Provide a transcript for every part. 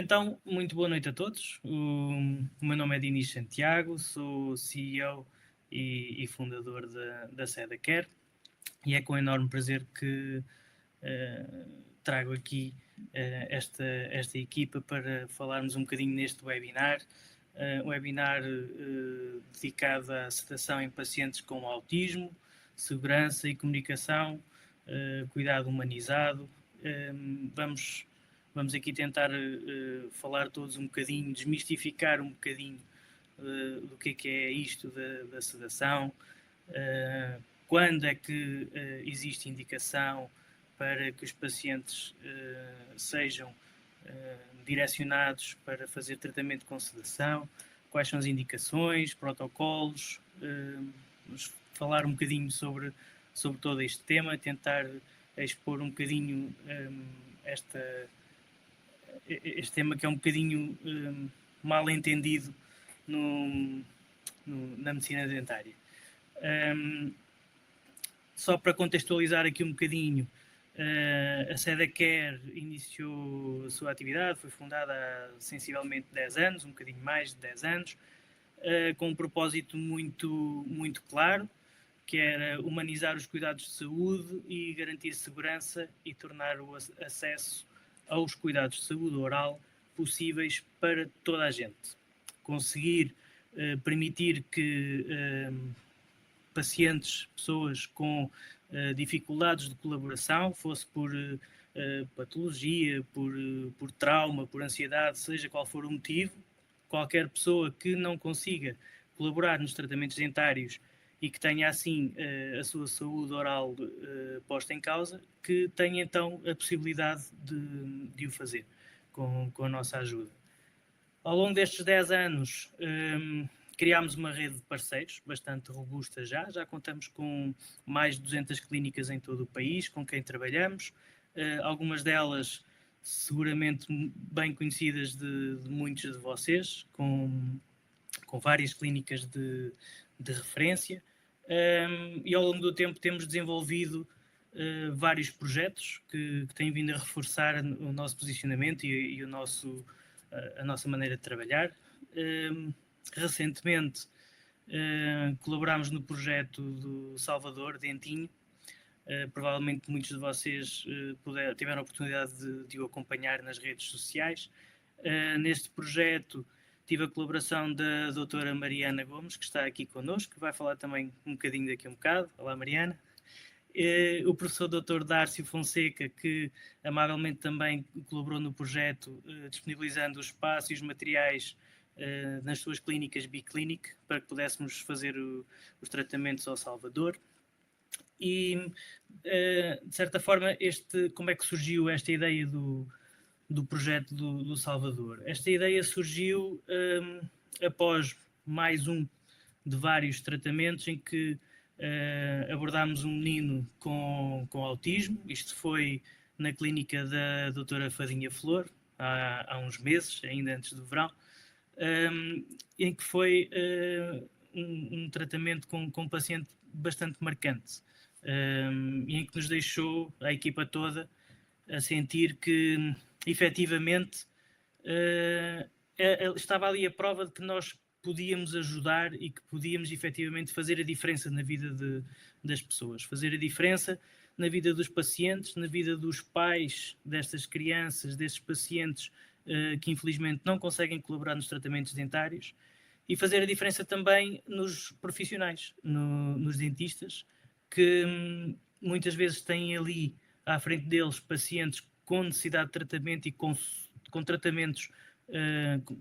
Então, muito boa noite a todos. O meu nome é Dinis Santiago, sou CEO e fundador da SEDA-Care e é com enorme prazer que trago aqui esta equipa para falarmos um bocadinho neste webinar. Webinar dedicado à sedação em pacientes com autismo, segurança e comunicação, cuidado humanizado. Vamos aqui tentar falar todos um bocadinho, desmistificar um bocadinho do que é isto da sedação, quando é que existe indicação para que os pacientes sejam direcionados para fazer tratamento com sedação, quais são as indicações, protocolos, vamos falar um bocadinho sobre todo este tema, tentar expor um bocadinho este tema que é um bocadinho mal entendido na medicina dentária. Só para contextualizar aqui um bocadinho, a SEDA-Care iniciou a sua atividade, foi fundada há sensivelmente 10 anos, um bocadinho mais de 10 anos, com um propósito muito claro, que era humanizar os cuidados de saúde e garantir segurança e tornar o acesso aos cuidados de saúde oral possíveis para toda a gente. Conseguir permitir que pacientes, pessoas com dificuldades de colaboração, fosse por patologia, por trauma, por ansiedade, seja qual for o motivo, qualquer pessoa que não consiga colaborar nos tratamentos dentários e que tenha assim a sua saúde oral posta em causa, que tenha então a possibilidade de o fazer com a nossa ajuda. Ao longo destes 10 anos criámos uma rede de parceiros bastante robusta já contamos com mais de 200 clínicas em todo o país com quem trabalhamos, algumas delas seguramente bem conhecidas de muitos de vocês, com várias clínicas de referência, e ao longo do tempo temos desenvolvido vários projetos que têm vindo a reforçar o nosso posicionamento e a nossa maneira de trabalhar. Recentemente colaborámos no projeto do Salvador Dentinho. Provavelmente muitos de vocês tiveram a oportunidade de o acompanhar nas redes sociais. Neste projeto tive a colaboração da doutora Mariana Gomes, que está aqui connosco, que vai falar também um bocadinho daqui a um bocado. Olá, Mariana. O professor Dr. Dárcio Fonseca, que amavelmente também colaborou no projeto, disponibilizando o espaço e os materiais nas suas clínicas Biclinic, para que pudéssemos fazer os tratamentos ao Salvador. E, de certa forma, como é que surgiu esta ideia do projeto do Salvador? Esta ideia surgiu após mais um de vários tratamentos em que abordámos um menino com autismo. Isto foi na clínica da doutora Fadinha Flor, há uns meses, ainda antes do verão, em que foi um tratamento com um paciente bastante marcante, e em que nos deixou, a equipa toda, a sentir que efetivamente estava ali a prova de que nós podíamos ajudar e que podíamos efetivamente fazer a diferença na vida das pessoas, fazer a diferença na vida dos pacientes, na vida dos pais destas crianças, destes pacientes que infelizmente não conseguem colaborar nos tratamentos dentários, e fazer a diferença também nos profissionais, nos dentistas, que muitas vezes têm ali à frente deles pacientes com necessidade de tratamento e com tratamentos que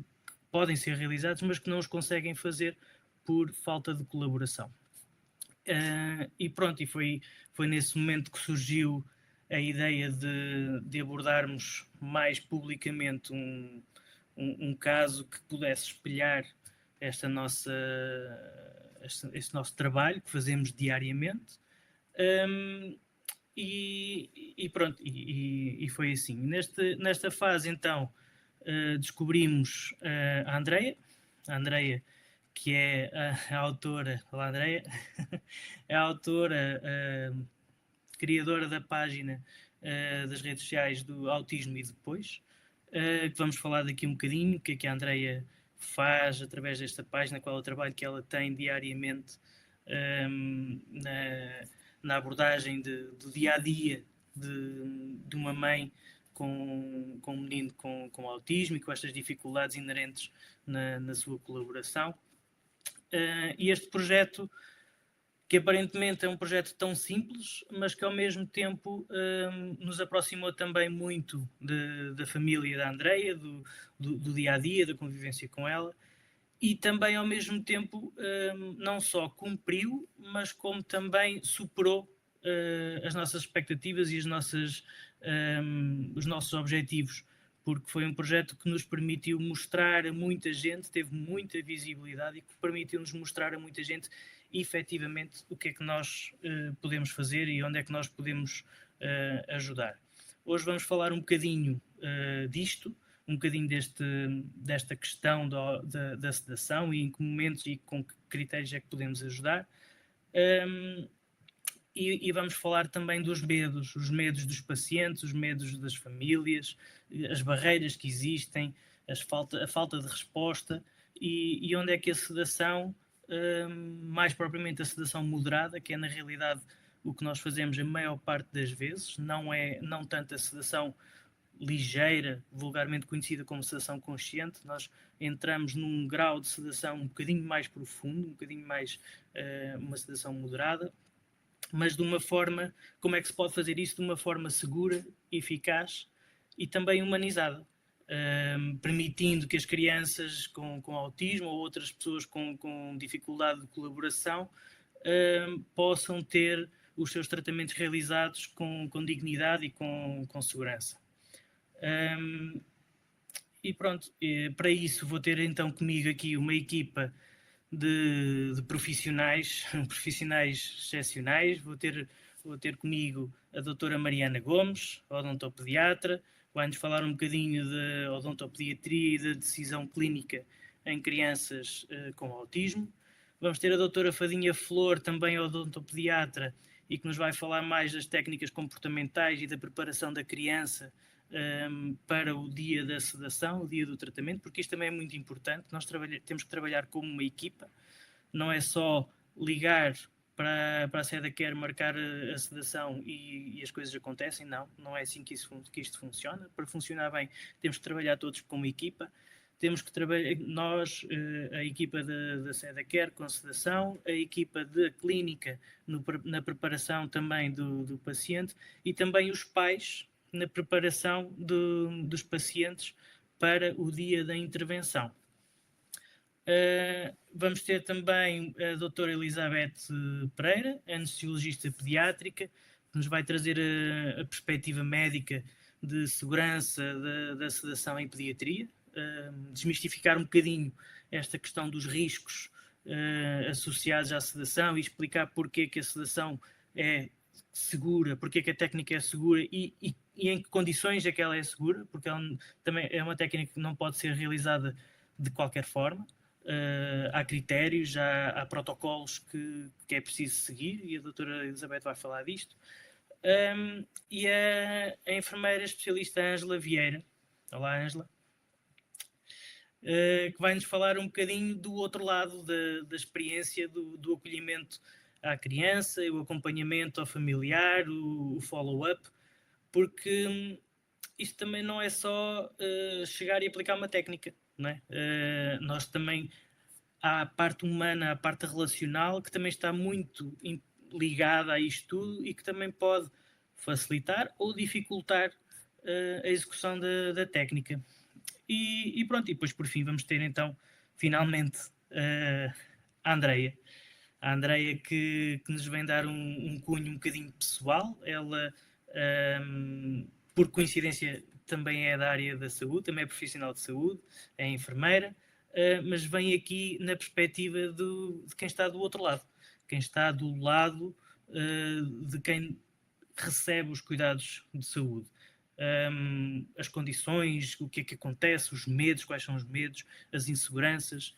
podem ser realizados, mas que não os conseguem fazer por falta de colaboração. E pronto, e foi nesse momento que surgiu a ideia de abordarmos mais publicamente um caso que pudesse espelhar este nosso trabalho que fazemos diariamente. E pronto, e foi assim. Nesta fase, então, descobrimos a Andreia, que é a autora, olá Andreia, é a autora, criadora da página das redes sociais do Autismo e Depois, que vamos falar daqui um bocadinho, o que é que a Andreia faz através desta página, qual é o trabalho que ela tem diariamente na abordagem do dia-a-dia de uma mãe com um menino com autismo e com estas dificuldades inerentes na sua colaboração. E este projeto, que aparentemente é um projeto tão simples, mas que ao mesmo tempo nos aproximou também muito da família da Andreia, do dia-a-dia, da convivência com ela, e também ao mesmo tempo não só cumpriu, mas como também superou as nossas expectativas e os nossos objetivos, porque foi um projeto que nos permitiu mostrar a muita gente, teve muita visibilidade e que permitiu-nos mostrar a muita gente efetivamente o que é que nós podemos fazer e onde é que nós podemos ajudar. Hoje vamos falar um bocadinho disto, um bocadinho desta questão da sedação e em que momentos e com que critérios é que podemos ajudar. E vamos falar também dos medos, os medos dos pacientes, os medos das famílias, as barreiras que existem, a falta de resposta e onde é que a sedação, mais propriamente a sedação moderada, que é na realidade o que nós fazemos a maior parte das vezes, não tanto a sedação ligeira, vulgarmente conhecida como sedação consciente, nós entramos num grau de sedação um bocadinho mais profundo, um bocadinho mais uma sedação moderada, mas de uma forma, como é que se pode fazer isso de uma forma segura, eficaz e também humanizada, permitindo que as crianças com autismo ou outras pessoas com dificuldade de colaboração possam ter os seus tratamentos realizados com dignidade e com segurança. E pronto, para isso vou ter então comigo aqui uma equipa de profissionais excepcionais. Vou ter comigo a doutora Mariana Gomes, odontopediatra, vai-nos falar um bocadinho de odontopediatria e da decisão clínica em crianças com autismo. Vamos ter a doutora Fadinha Flor, também odontopediatra, e que nos vai falar mais das técnicas comportamentais e da preparação da criança para o dia da sedação, o dia do tratamento, porque isto também é muito importante. Nós temos que trabalhar como uma equipa, não é só ligar para a SEDACare, marcar a sedação e as coisas acontecem, não é assim que isto funciona. Para funcionar bem, temos que trabalhar todos como equipa, temos que trabalhar, nós, a equipa da SEDACare com sedação, a equipa da clínica na preparação também do paciente e também os pais na preparação dos pacientes para o dia da intervenção. Vamos ter também a doutora Elizabeth Pereira, anestesiologista pediátrica, que nos vai trazer a perspectiva médica de segurança da sedação em pediatria, desmistificar um bocadinho esta questão dos riscos associados à sedação e explicar porque que a sedação é segura, porque que a técnica é segura e em que condições é que ela é segura, porque ela também é uma técnica que não pode ser realizada de qualquer forma. Há critérios, há protocolos que é preciso seguir e a doutora Elizabeth vai falar disto. E a enfermeira especialista Ângela Vieira, olá Ângela, que vai-nos falar um bocadinho do outro lado da experiência do acolhimento à criança, o acompanhamento ao familiar, o follow-up, porque isto também não é só chegar e aplicar uma técnica, não é? Nós também há a parte humana, a parte relacional, que também está muito ligada a isto tudo e que também pode facilitar ou dificultar a execução da técnica. E pronto, e depois por fim vamos ter então finalmente a Andreia. A Andreia que nos vem dar um cunho um bocadinho pessoal. Ela, por coincidência, também é da área da saúde, também é profissional de saúde, é enfermeira, mas vem aqui na perspectiva de quem está do outro lado, quem está do lado de quem recebe os cuidados de saúde. As condições, o que é que acontece, os medos, quais são os medos, as inseguranças,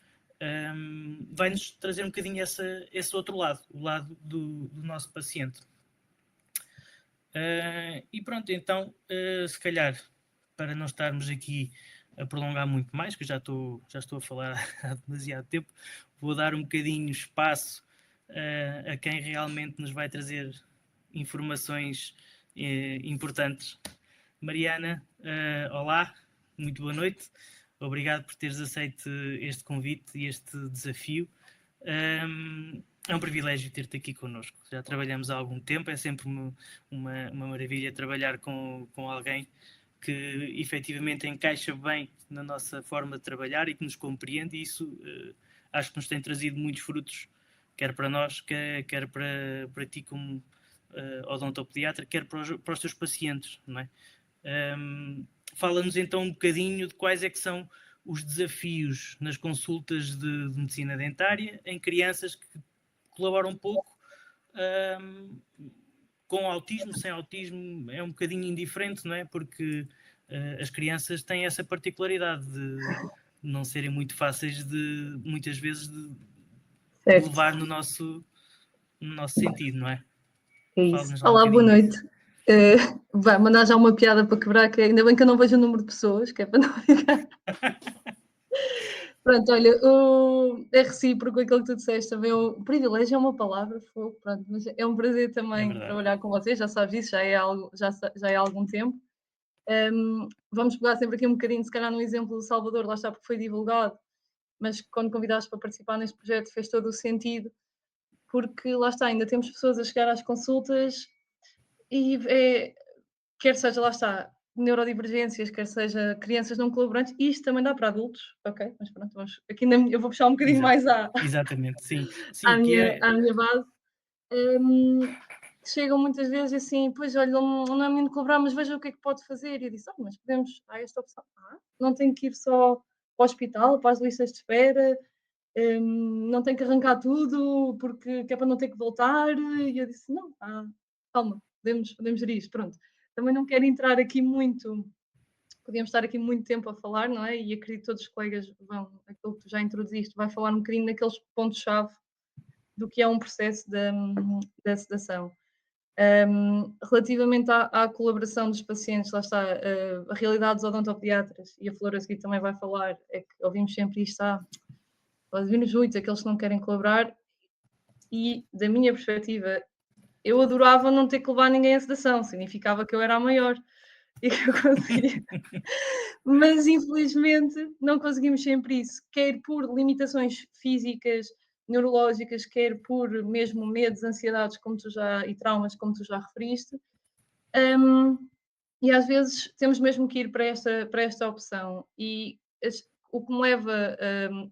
vai-nos trazer um bocadinho esse outro lado, o lado do nosso paciente. E pronto, então, se calhar, para não estarmos aqui a prolongar muito mais, que eu já estou a falar há demasiado tempo, vou dar um bocadinho espaço a quem realmente nos vai trazer informações importantes. Mariana, olá, muito boa noite. Obrigado por teres aceito este convite e este desafio. É um privilégio ter-te aqui connosco. Já trabalhamos há algum tempo, é sempre uma maravilha trabalhar com alguém que efetivamente encaixa bem na nossa forma de trabalhar e que nos compreende, e isso acho que nos tem trazido muitos frutos, quer para nós, quer para ti como odontopediatra, quer para os teus pacientes, não é? Fala-nos então um bocadinho de quais é que são os desafios nas consultas de medicina dentária em crianças que colaboram um pouco, com autismo, sem autismo, é um bocadinho indiferente, não é? Porque as crianças têm essa particularidade de não serem muito fáceis de, muitas vezes, de levar no nosso sentido, não é? É isso. Olá, boa noite. Vai mandar já uma piada para quebrar, que ainda bem que eu não vejo o número de pessoas, que é para não ficar. Pronto, olha, é recíproco aquilo que tu disseste também. O privilégio é uma palavra, pronto, mas é um prazer também trabalhar com vocês, já sabes isso, já é há algum tempo. Vamos pegar sempre aqui um bocadinho, se calhar, no exemplo do Salvador, lá está porque foi divulgado, mas quando convidaste para participar neste projeto fez todo o sentido, porque lá está, ainda temos pessoas a chegar às consultas e quer seja, lá está, neurodivergências, quer seja crianças não colaborantes, e isto também dá para adultos, ok? Mas pronto, aqui eu vou puxar um bocadinho mais exatamente, sim. à minha base. Chegam muitas vezes assim, pois olha, não é menino colaborar, mas veja o que é que pode fazer. E eu disse, mas podemos, há esta opção. Não tem que ir só para o hospital, para as listas de espera, não tem que arrancar tudo, porque é para não ter que voltar. E eu disse, não, calma, podemos gerir isto, pronto. Também não quero entrar aqui muito, podíamos estar aqui muito tempo a falar, não é? E acredito que todos os colegas aquilo que tu já introduziste, vai falar um bocadinho daqueles pontos-chave do que é um processo da sedação. Relativamente à colaboração dos pacientes, lá está, a realidade dos odontopediatras, e a Flor a seguir também vai falar, é que ouvimos sempre isto, ouvimos muito aqueles que não querem colaborar, e da minha perspectiva, eu adorava não ter que levar ninguém à sedação, significava que eu era a maior e que eu conseguia. Mas infelizmente não conseguimos sempre isso, quer por limitações físicas, neurológicas, quer por mesmo medos, ansiedades e traumas, como tu já referiste. E às vezes temos mesmo que ir para esta opção. E o que me leva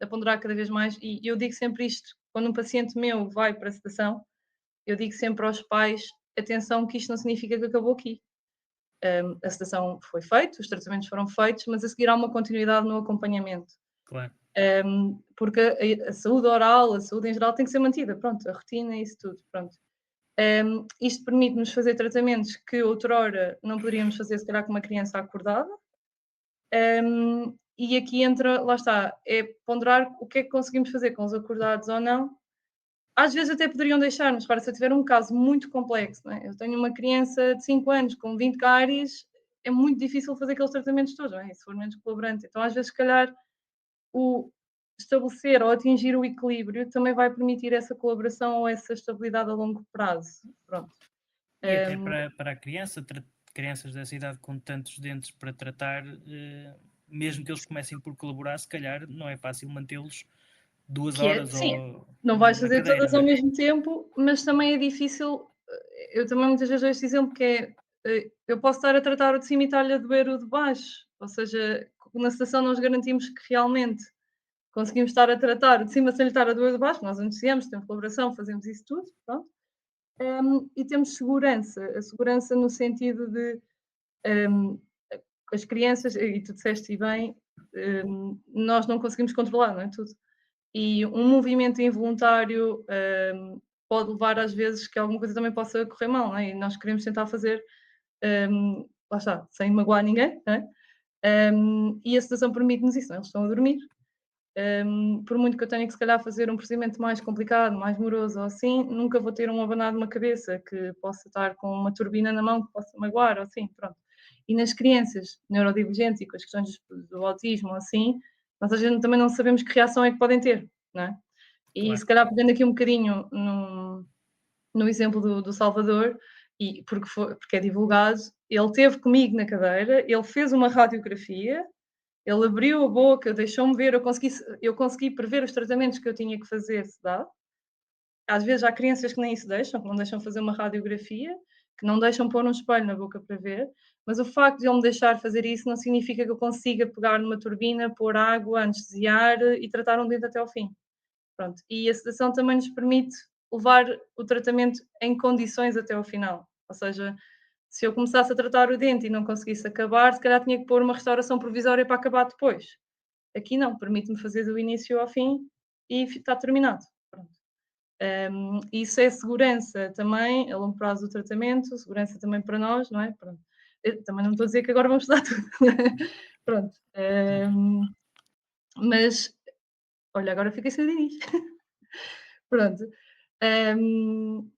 a ponderar cada vez mais, e eu digo sempre isto, quando um paciente meu vai para a sedação, eu digo sempre aos pais, atenção que isto não significa que acabou aqui. A sedação foi feita, os tratamentos foram feitos, mas a seguir há uma continuidade no acompanhamento. Claro. Porque a saúde oral, a saúde em geral tem que ser mantida, pronto, a rotina e isso tudo, pronto. Isto permite-nos fazer tratamentos que outrora não poderíamos fazer, se calhar, com uma criança acordada. E aqui entra, lá está, é ponderar o que é que conseguimos fazer com os acordados ou não. Às vezes até poderiam deixar-nos, para se eu tiver um caso muito complexo, não é? Eu tenho uma criança de 5 anos com 20 cáries, é muito difícil fazer aqueles tratamentos todos, não é? Se for menos colaborante. Então, às vezes, se calhar, o estabelecer ou atingir o equilíbrio também vai permitir essa colaboração ou essa estabilidade a longo prazo. Pronto. E até para a criança, crianças dessa idade com tantos dentes para tratar, mesmo que eles comecem por colaborar, se calhar não é fácil mantê-los 2 horas ou não vais fazer todas ao mesmo tempo, mas também é difícil. Eu também muitas vezes dou este exemplo que é, eu posso estar a tratar o de cima e estar-lhe a doer o de baixo, ou seja, na sedação nós garantimos que realmente conseguimos estar a tratar o de cima sem lhe estar a doer o de baixo, nós anunciamos, temos colaboração, fazemos isso tudo, pronto. E temos segurança, a segurança no sentido de as crianças, e tu disseste bem, nós não conseguimos controlar, não é tudo. E um movimento involuntário pode levar às vezes que alguma coisa também possa correr mal, não é? E nós queremos tentar fazer, lá está, sem magoar ninguém, não é? E a sedação permite-nos isso, não é? Eles estão a dormir. Por muito que eu tenha que se calhar fazer um procedimento mais complicado, mais moroso ou assim, nunca vou ter um abanado de uma cabeça que possa estar com uma turbina na mão que possa magoar ou assim, pronto. E nas crianças neurodivergentes e com as questões do autismo, assim, nós às vezes também não sabemos que reação é que podem ter, não é? E se Claro, calhar pegando aqui um bocadinho no exemplo do Salvador, e porque é divulgado, ele teve comigo na cadeira, ele fez uma radiografia, ele abriu a boca, deixou-me ver, eu consegui prever os tratamentos que eu tinha que fazer se dá. Às vezes há crianças que nem isso deixam, que não deixam fazer uma radiografia, que não deixam pôr um espelho na boca para ver, mas o facto de ele me deixar fazer isso não significa que eu consiga pegar numa turbina, pôr água, anestesiar e tratar um dente até ao fim. Pronto, e a sedação também nos permite levar o tratamento em condições até ao final. Ou seja, se eu começasse a tratar o dente e não conseguisse acabar, se calhar tinha que pôr uma restauração provisória para acabar depois. Aqui não, permite-me fazer do início ao fim e está terminado. Pronto. Isso é segurança também, a longo prazo do tratamento, segurança também para nós, não é? Pronto. Eu também não estou a dizer que agora vamos estudar tudo. Pronto. Mas, olha, agora fiquei sem dinis. Pronto. Hum,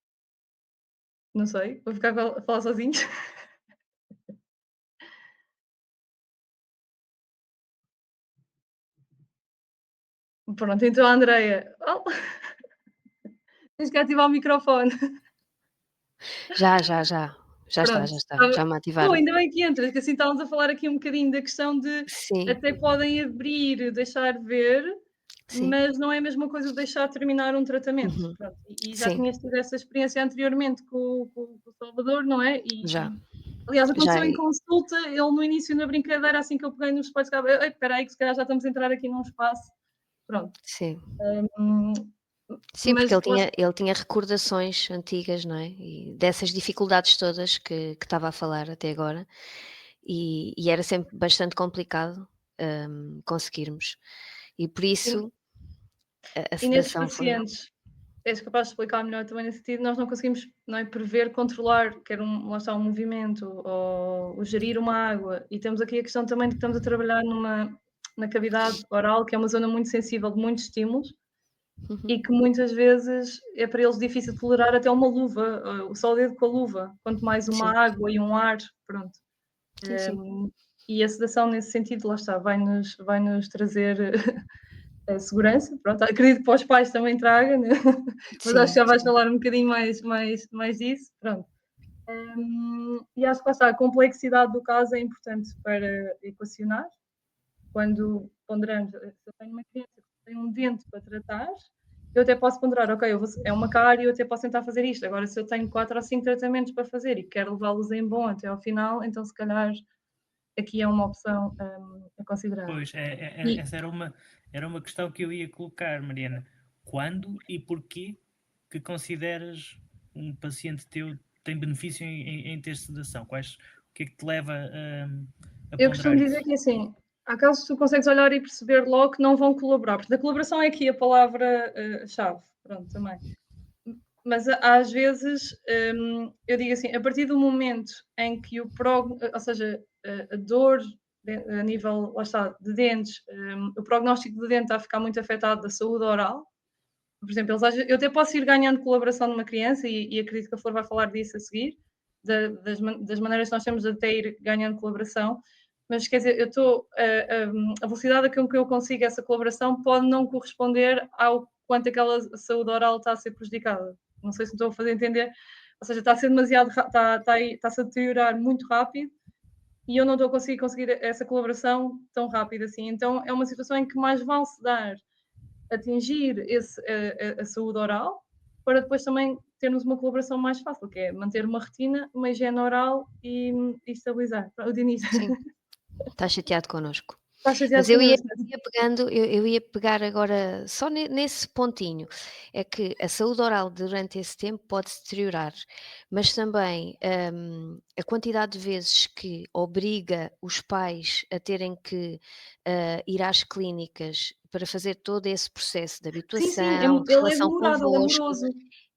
não sei, vou ficar a falar sozinhos. Pronto, então a Andreia, oh, tens que ativar o microfone. Já, já, já. Já está, Pronto, já está. estava Já me boa, ativaram. ainda bem que entras, que assim estávamos a falar aqui um bocadinho da questão de Sim, até podem abrir, deixar ver, sim. mas não é a mesma coisa de deixar terminar um tratamento. Uhum. Pronto, e já Sim, tinhas tido essa experiência anteriormente com o Salvador, não é? já. Aliás, Já aconteceu em consulta, ele no início na brincadeira, assim que eu peguei nos espelhos, espera aí que se calhar já estamos a entrar aqui num espaço, pronto. sim. Hum, Sim, porque mas ele tinha recordações antigas, não é? E dessas dificuldades todas que estava a falar até agora, e era sempre bastante complicado, conseguirmos. E por e isso a e nesses sedação foi. pacientes és capaz de explicar melhor também nesse sentido, nós não conseguimos, não é, prever, controlar, quer lá está um movimento ou o gerir uma água. E temos aqui a questão também de que estamos a trabalhar na cavidade oral, que é uma zona muito sensível de muitos estímulos Uhum. e que muitas vezes é para eles difícil tolerar até uma luva, só o dedo com a luva, quanto mais uma Sim, água e um ar, pronto. sim, sim. E a sedação nesse sentido, lá está, vai-nos trazer a segurança, pronto, acredito que para os pais também traga, né? Mas acho que Sim, já vais sim. falar um bocadinho mais disso, pronto. E acho que lá está, a complexidade do caso é importante para equacionar, quando ponderamos, se eu tenho uma criança que tem um dente para tratar, eu até posso ponderar, ok, é uma cárie, eu até posso tentar fazer isto. Agora, se eu tenho 4 ou 5 tratamentos para fazer e quero levá-los em bom até ao final, então se calhar aqui é uma opção a considerar. pois, E essa era uma questão que eu ia colocar, Mariana. Quando e porquê que consideras um paciente teu tem benefício em ter sedação? O que é que te leva a eu ponderar costumo dizer isso? que assim, há casos que tu consegues olhar e perceber logo que não vão colaborar, porque a colaboração é aqui a palavra chave, pronto, também. Mas às vezes, eu digo assim, a partir do momento em que ou seja, a dor a nível, lá está, de dentes, o prognóstico do dente está a ficar muito afetado da saúde oral. Por exemplo, eu até posso ir ganhando colaboração numa criança, e acredito que a Flor vai falar disso a seguir, das maneiras que nós temos de até ir ganhando colaboração, mas quer dizer, a velocidade com que eu consigo essa colaboração pode não corresponder ao quanto aquela saúde oral está a ser prejudicada. Não sei se me estou a fazer entender, ou seja, está a ser demasiado, está-se a deteriorar muito rápido e eu não estou a conseguir essa colaboração tão rápido assim. Então é uma situação em que mais vale se dar atingir a saúde oral, para depois também termos uma colaboração mais fácil, que é manter uma retina, uma higiene oral e estabilizar. O Diniz, Sim, está chateado connosco. estás Mas chateado eu ia, connosco? ia pegando, eu ia pegar agora só nesse pontinho. É que a saúde oral durante esse tempo pode se deteriorar, mas também a quantidade de vezes que obriga os pais a terem que ir às clínicas para fazer todo esse processo de Sim, sim, habituação, de ele é relação demorado, ele é convosco, moroso.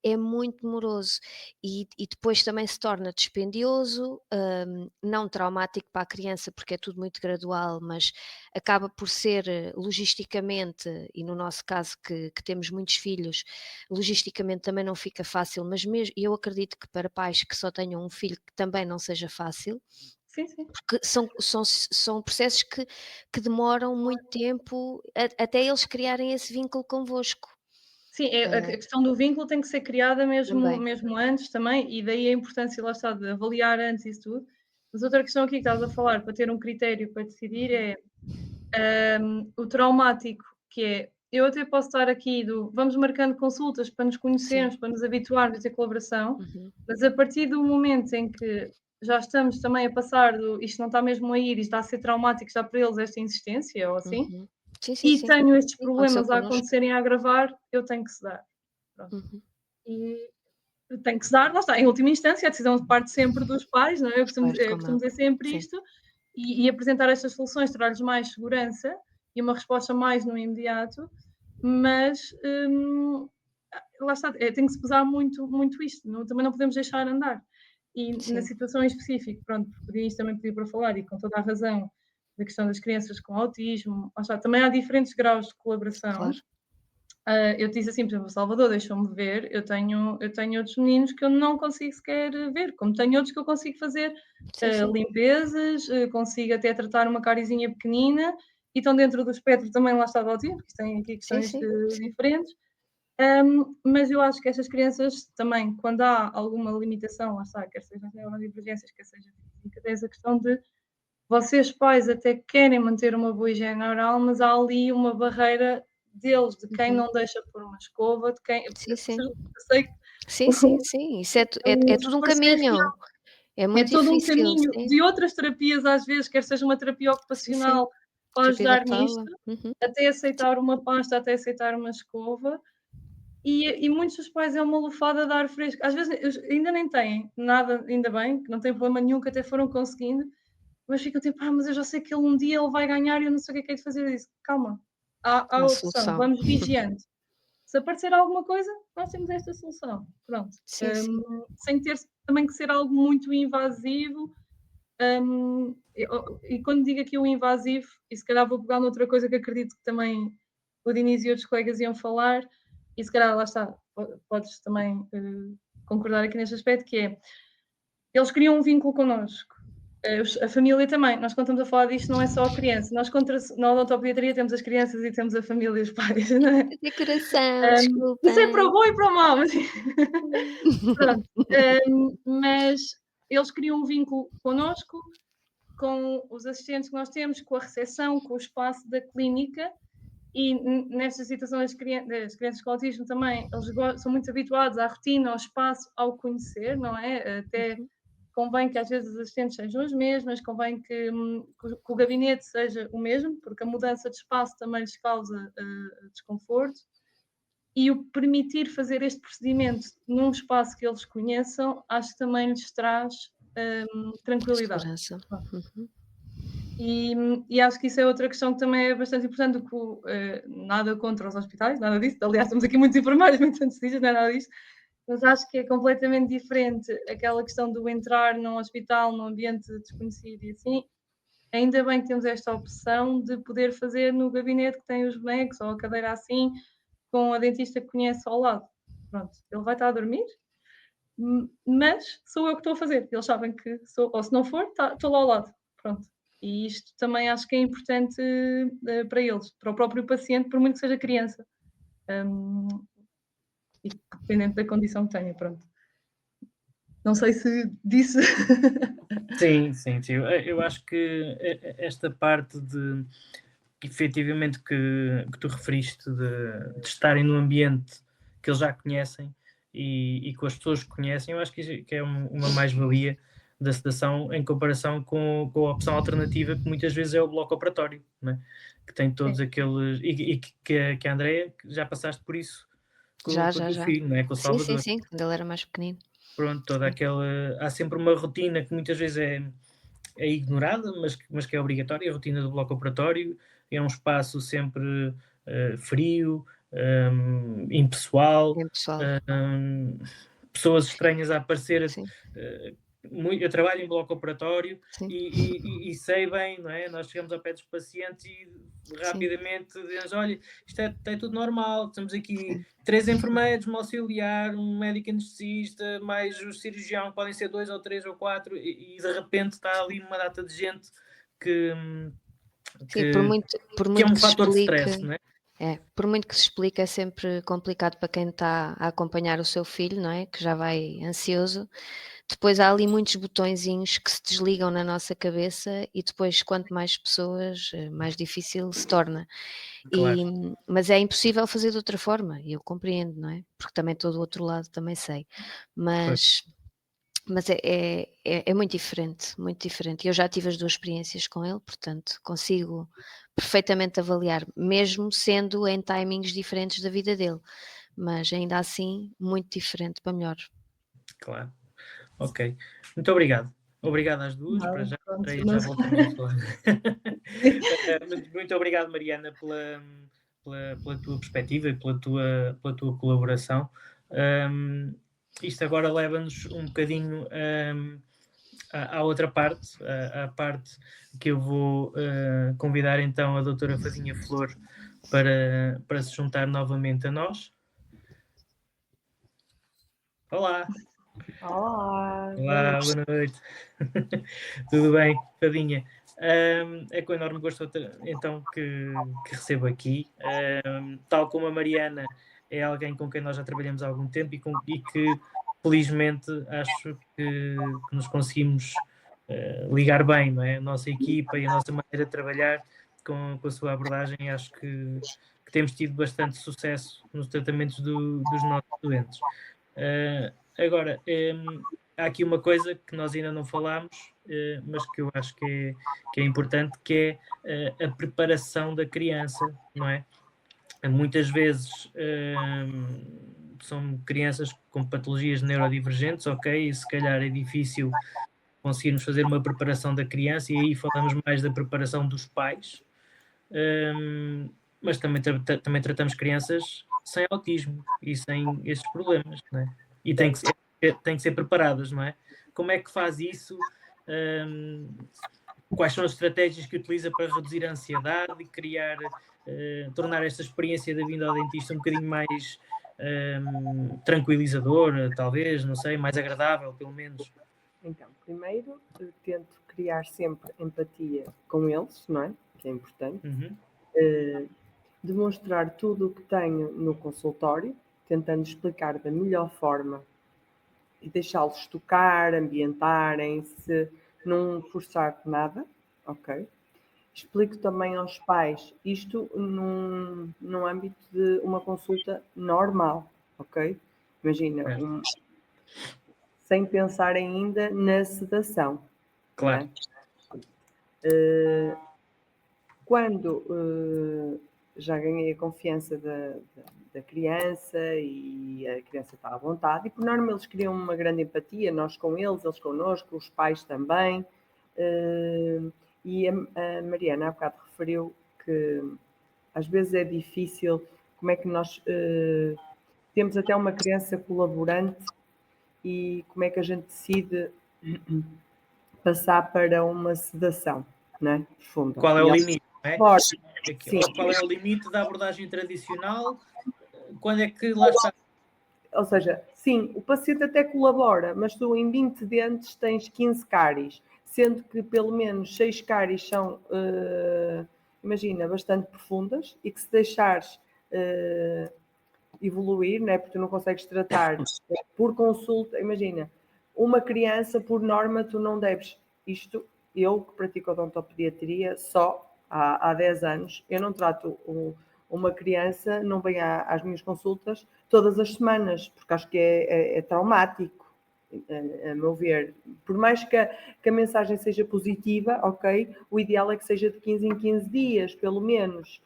é muito demoroso e depois também se torna dispendioso, não traumático para a criança, porque é tudo muito gradual, mas acaba por ser logisticamente, e no nosso caso que temos muitos filhos, logisticamente também não fica fácil, mas mesmo, eu acredito que para pais que só tenham um filho que também não seja fácil, Sim, sim. Porque são processos que demoram muito tempo até eles criarem esse vínculo convosco. Sim, a Ah, questão do vínculo tem que ser criada mesmo também. mesmo antes também, e daí a importância, lá está, de avaliar antes isso tudo. Mas outra questão aqui que estavas a falar, para ter um critério para decidir Uhum. o traumático, que é, eu até posso estar aqui vamos marcando consultas para nos Sim. conhecermos, para nos habituarmos a ter colaboração, Uhum. mas a partir do momento em que já estamos também a passar isto não está mesmo a ir, isto está a ser traumático já para eles esta insistência ou assim, Uhum. Sim, sim, e sim. tenho estes Sim, aconteceu problemas a connosco. acontecerem a agravar, eu tenho que ceder. Pronto. Uhum. E tem que se dar, lá está, em última instância, a decisão parte sempre dos pais, não é? Pois, Eu como costumo eu. dizer sempre Sim, isto, e apresentar estas soluções traz-lhes mais segurança e uma resposta mais no imediato, mas lá está, tem que se pesar muito, muito isto, também não podemos deixar andar. E na sim, situação em específico, pronto, porque isto também podia para falar, e com toda a razão, da questão das crianças com autismo, lá está, também há diferentes graus de colaboração. claro. Eu te disse assim, por exemplo, o Salvador deixou-me ver, eu tenho outros meninos que eu não consigo sequer ver, como tenho outros que eu consigo fazer Sim, sim. limpezas, consigo até tratar uma carizinha pequenina, e estão dentro do espectro também, lá está o autismo, porque têm aqui Sim, questões sim. Sim. diferentes. Mas eu acho que estas crianças também, quando há alguma limitação, lá está, quer seja neurodivergências, quer seja física, tens a questão de vocês pais até querem manter uma boa higiene oral, mas há ali uma barreira deles, de quem Uhum. não deixa pôr uma escova, de quem Sim, sim. eu sei que Sim, sim, sim. Isso é o tudo um esforço é real, caminho. É é muito todo um difícil, caminho sim. de outras terapias, às vezes, quer seja uma terapia Sim, sim. ocupacional para Terapia ajudar da nisto, fala. Uhum. até Sim, aceitar uma pasta, até aceitar uma escova, e muitos dos pais é uma lufada de ar fresco. Às vezes eles ainda nem têm nada, ainda bem, que não têm problema nenhum, que até foram conseguindo, mas ficam tipo: mas eu já sei que ele um dia ele vai ganhar e eu não sei o que é de fazer. Eu disse: "Calma, há há opção, solução. vamos vigiando. Se aparecer alguma coisa, nós temos esta solução". Pronto. Sim, sim. Sem ter também que ser algo muito invasivo, e quando digo aqui o invasivo, e se calhar vou pegar noutra coisa que acredito que também o Diniz e outros colegas iam falar, e se calhar lá está, podes também, concordar aqui neste aspecto, que é, eles criam um vínculo connosco. A família também. Nós quando estamos a falar disto não é só a criança. Nós na odontopediatria temos as crianças e temos a família e os pais, não é? Decoração, Isso é para o desculpem. bom e para o mau, mas pronto. Mas eles criam um vínculo connosco, com os assistentes que nós temos, com a recepção, com o espaço da clínica, e nesta situação das crianças com autismo também, eles são muito habituados à rotina, ao espaço, ao conhecer, não é? Até Uhum. convém que às vezes as assistentes sejam as mesmas, convém que o gabinete seja o mesmo, porque a mudança de espaço também lhes causa desconforto, e o permitir fazer este procedimento num espaço que eles conheçam, acho que também lhes traz tranquilidade. Segurança. Uhum. E acho que isso é outra questão que também é bastante importante, do que nada contra os hospitais, nada disso. Aliás, temos aqui muitos enfermeiros, muitos anestesistas, não é nada disso. Mas acho que é completamente diferente aquela questão do entrar num hospital, num ambiente desconhecido e assim. Ainda bem que temos esta opção de poder fazer no gabinete que tem os bonecos ou a cadeira assim, com a dentista que conhece ao lado. Pronto, ele vai estar a dormir, mas sou eu que estou a fazer. Eles sabem que sou, ou se não for, estou lá ao lado. Pronto. E isto também acho que é importante para eles, para o próprio paciente, por muito que seja criança. Um, e dependente da condição que tenha, pronto. Não sei se disse. Sim, sim, sim. Eu acho que esta parte de efetivamente que tu referiste de estarem num ambiente que eles já conhecem e com as pessoas que conhecem, eu acho que é uma mais-valia da sedação em comparação com a opção alternativa que muitas vezes é o bloco operatório, não é? Que tem todos Sim, aqueles. E que a Andrea, que já passaste por isso Já, com o já, teu já. filho, não é? Com o Sim, sim, Salvador. sim, quando ele era mais pequenino. Pronto, toda Sim. aquela. Há sempre uma rotina que muitas vezes é ignorada, mas que é obrigatória, a rotina do bloco operatório. É um espaço sempre frio, impessoal, Bem pessoal. pessoas estranhas a aparecer Sim. eu trabalho em bloco operatório Sim. e sei bem, não é? Nós chegamos ao pé dos pacientes e rapidamente dizemos, olha, isto é tudo normal, temos aqui 3 enfermeiros, um auxiliar, um médico anestesista, mais o cirurgião, podem ser 2 ou 3 ou 4, e de repente está ali uma data de gente que por muito é um que se fator de explique, stress, não é? por muito que se explique, é sempre complicado para quem está a acompanhar o seu filho, não é? Que já vai ansioso. Depois há ali muitos botõezinhos que se desligam na nossa cabeça e depois quanto mais pessoas, mais difícil se torna. Claro. Mas é impossível fazer de outra forma, e eu compreendo, não é? Porque também estou do outro lado, também sei. Mas é muito diferente, muito diferente. Eu já tive as 2 experiências com ele, portanto consigo perfeitamente avaliar, mesmo sendo em timings diferentes da vida dele, mas ainda assim muito diferente para melhor. Claro. Ok. Muito obrigado. Obrigado às duas, para já. Pronto, Já mas voltamos a falar. Muito obrigado, Mariana, pela tua perspectiva e pela tua colaboração. Isto agora leva-nos um bocadinho à outra parte, à parte que eu vou convidar então a doutora Fadinha Flor para se juntar novamente a nós. Olá! Olá, Olá, boa noite. Tudo bem, Fadinha? É com enorme gosto então que recebo aqui. Tal como a Mariana, é alguém com quem nós já trabalhamos há algum tempo e que felizmente acho que nos conseguimos ligar bem, não é? A nossa equipa e a nossa maneira de trabalhar com a sua abordagem, acho que temos tido bastante sucesso nos tratamentos dos nossos doentes. Agora, há aqui uma coisa que nós ainda não falámos, mas que eu acho que é importante, que é a preparação da criança, não é? Muitas vezes são crianças com patologias neurodivergentes, ok, e se calhar é difícil conseguirmos fazer uma preparação da criança, e aí falamos mais da preparação dos pais, mas também tratamos crianças sem autismo e sem estes problemas, não é? E têm que ser preparadas, não é? Como é que faz isso? Quais são as estratégias que utiliza para reduzir a ansiedade e criar, tornar esta experiência da vinda ao dentista um bocadinho mais tranquilizadora, talvez, não sei, mais agradável, pelo menos? Então, primeiro tento criar sempre empatia com eles, não é? Que é importante. Uhum. Demonstrar tudo o que tenho no consultório, tentando explicar da melhor forma e deixá-los tocar, ambientarem-se, não forçar nada, ok? Explico também aos pais isto num âmbito de uma consulta normal, ok? Imagina, sem pensar ainda na sedação. Claro. Né? Quando já ganhei a confiança da criança e a criança está à vontade, e por norma eles criam uma grande empatia, nós com eles connosco, os pais também. E a Mariana há bocado referiu que às vezes é difícil, como é que nós temos até uma criança colaborante e como é que a gente decide passar para uma sedação, não é? Profunda. Qual é o limite? Não é? Sim. Qual é o limite da abordagem tradicional? Quando é que lá está? Ou seja, sim, o paciente até colabora, mas tu em 20 dentes tens 15 cáries, sendo que pelo menos 6 cáries são, imagina, bastante profundas e que se deixares evoluir, né, porque tu não consegues tratar por consulta, imagina, uma criança, por norma, tu não deves, isto, eu que pratico odontopediatria só há 10 anos, eu não trato uma criança, não vem às minhas consultas todas as semanas, porque acho que é traumático, a meu ver. Por mais que a mensagem seja positiva, ok, o ideal é que seja de 15 em 15 dias, pelo menos.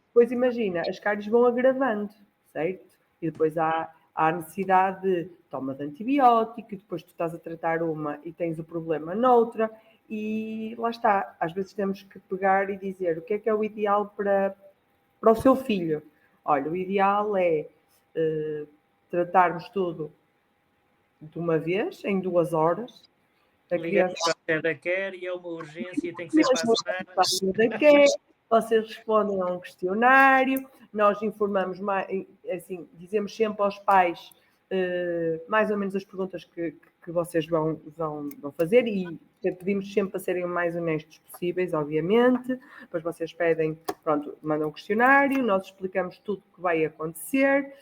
Depois imagina, as cáries vão agravando, certo? E depois há a necessidade de toma de antibiótico, e depois tu estás a tratar uma e tens o problema noutra, e lá está. Às vezes temos que pegar e dizer o que é o ideal para o seu filho. Olha, o ideal é tratarmos tudo de uma vez, em 2 horas. A Ligamos criança para a sede quer e é uma urgência, tem que ser para a semana. da quer, vocês respondem a um questionário, nós informamos, assim, dizemos sempre aos pais mais ou menos as perguntas que vocês vão fazer e pedimos sempre para serem o mais honestos possíveis, obviamente. Depois vocês pedem, pronto, mandam um questionário, nós explicamos tudo o que vai acontecer,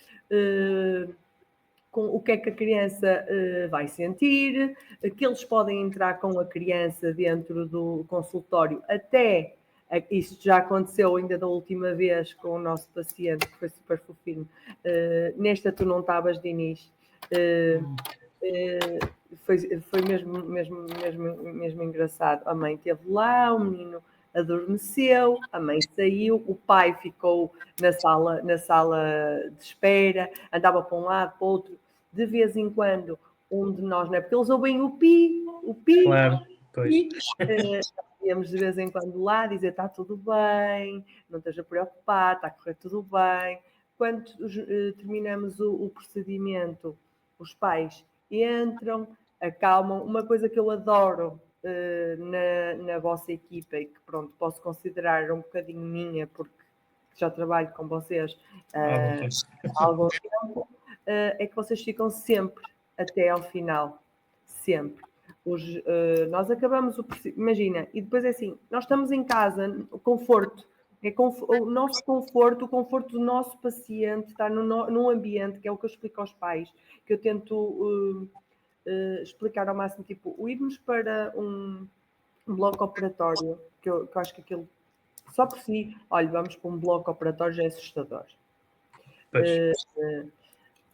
com o que é que a criança vai sentir, que eles podem entrar com a criança dentro do consultório até. Isto já aconteceu ainda da última vez com o nosso paciente, que foi super fofinho. Nesta tu não estavas, Dinis. Foi mesmo engraçado. A mãe esteve lá, o menino adormeceu, a mãe saiu, o pai ficou na sala de espera, andava para um lado, para o outro, de vez em quando, um de nós, não é? Porque eles ouvem o pi, Claro, pois. Íamos de vez em quando lá dizer está tudo bem, não esteja preocupado, está a correr tudo bem. Quando terminamos o procedimento, os pais entram, acalmam. Uma coisa que eu adoro na vossa equipa e que, pronto, posso considerar um bocadinho minha, porque já trabalho com vocês há algum tempo, é que vocês ficam sempre até ao final. Sempre. Nós acabamos imagina, e depois é assim, nós estamos em casa, o conforto, o nosso conforto, o conforto do nosso paciente está num ambiente, que é o que eu explico aos pais, que eu tento explicar ao máximo, tipo, o irmos para um bloco operatório, que eu acho que aquilo, só por si, olha, vamos para um bloco operatório já é assustador.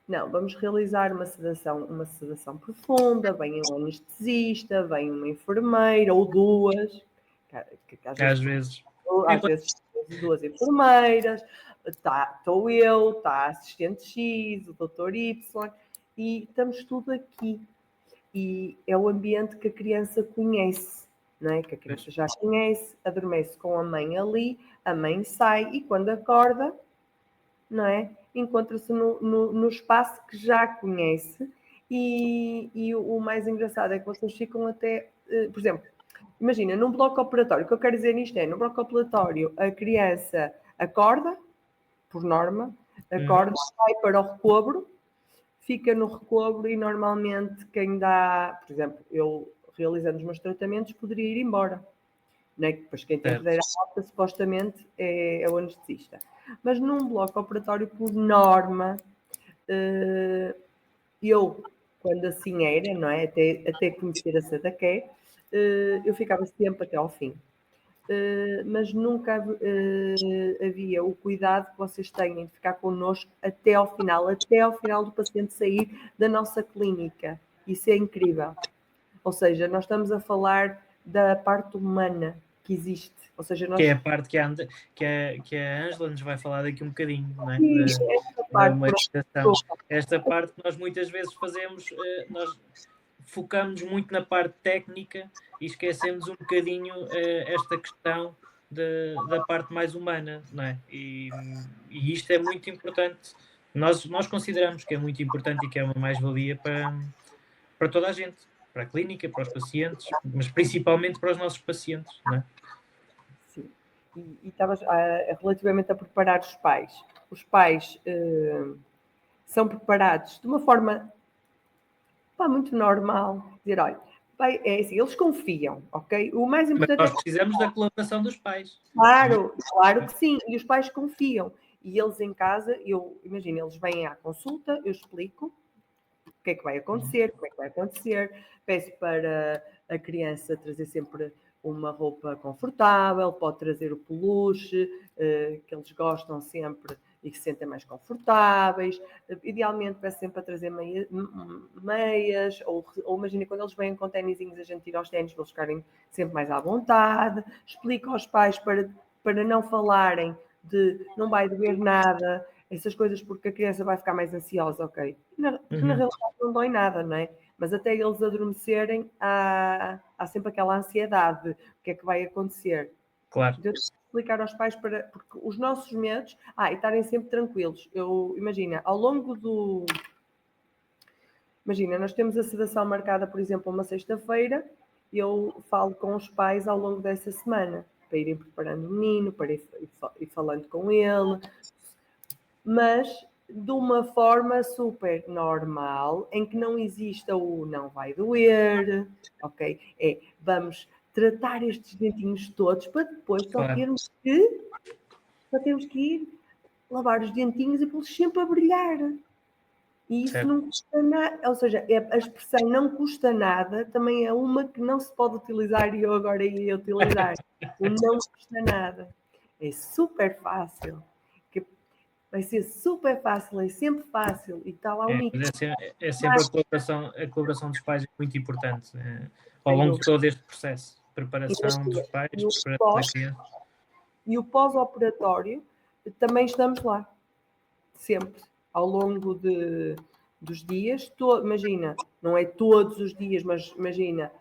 Não, vamos realizar uma sedação profunda, vem um anestesista, vem uma enfermeira ou duas, às vezes 2 enfermeiras, estou eu, está a assistente X, o doutor Y, e estamos tudo aqui. E é o ambiente que a criança conhece, não é? Que a criança já conhece, adormece com a mãe ali, a mãe sai e quando acorda, não é? Encontra-se no espaço que já conhece e o mais engraçado é que vocês ficam até, por exemplo, imagina, num bloco operatório, o que eu quero dizer nisto é, no bloco operatório a criança acorda, por norma, acorda, vai para o recobro, fica no recobro e normalmente quem dá, por exemplo, eu realizando os meus tratamentos poderia ir embora. Né? Depois quem tem cadeira alta supostamente é o anestesista. Mas num bloco operatório, por norma, eu, quando assim era, não é? Até conhecer a Sadaqué, eu ficava sempre até ao fim. Mas nunca havia o cuidado que vocês têm de ficar connosco até ao final do paciente sair da nossa clínica. Isso é incrível. Ou seja, nós estamos a falar da parte humana que existe. Ou seja, que é a parte que a Ângela nos vai falar daqui um bocadinho, não é? Esta parte que nós muitas vezes fazemos, nós focamos muito na parte técnica e esquecemos um bocadinho esta questão da parte mais humana, não é? E isto é muito importante. Nós consideramos que é muito importante e que é uma mais-valia para toda a gente, para a clínica, para os pacientes, mas principalmente para os nossos pacientes, não é? Sim. E estavas relativamente a preparar os pais. Os pais são preparados de uma forma muito normal. Dizer, olha, pai, é assim, eles confiam, ok? O mais importante mas nós precisamos da colaboração dos pais. Claro que sim. E os pais confiam. E eles em casa, imagino, eles vêm à consulta, eu explico o que é que vai acontecer, como é que vai acontecer. Peço para a criança trazer sempre uma roupa confortável, pode trazer o peluche, que eles gostam sempre e que se sentem mais confortáveis. Idealmente peço sempre para trazer meias, ou imagina, quando eles vêm com ténisinhos, a gente tira os ténis para eles ficarem sempre mais à vontade. Explico aos pais para não falarem de não vai doer nada, essas coisas, porque a criança vai ficar mais ansiosa, ok? Na realidade não dói nada, não é? Mas até eles adormecerem, há sempre aquela ansiedade. O que é que vai acontecer? Claro. De explicar aos pais porque os nossos medos... e estarem sempre tranquilos. Imagina, ao longo Imagina, nós temos a sedação marcada, por exemplo, uma sexta-feira, eu falo com os pais ao longo dessa semana, para irem preparando o menino, para ir falando com ele, mas de uma forma super normal, em que não exista o não vai doer, ok? Vamos tratar estes dentinhos todos para depois só termos que ir lavar os dentinhos e pô-los sempre a brilhar. E isso não custa nada, ou seja, a expressão não custa nada também é uma que não se pode utilizar e eu agora ia utilizar. O não custa nada. É super fácil. Vai ser super fácil, é sempre fácil e está lá um é sempre a colaboração dos pais é muito importante ao longo de todo este processo de preparação dos pais para a criança. E o pós-operatório também estamos lá, sempre, ao longo dos dias. Imagina, não é todos os dias, mas imagina,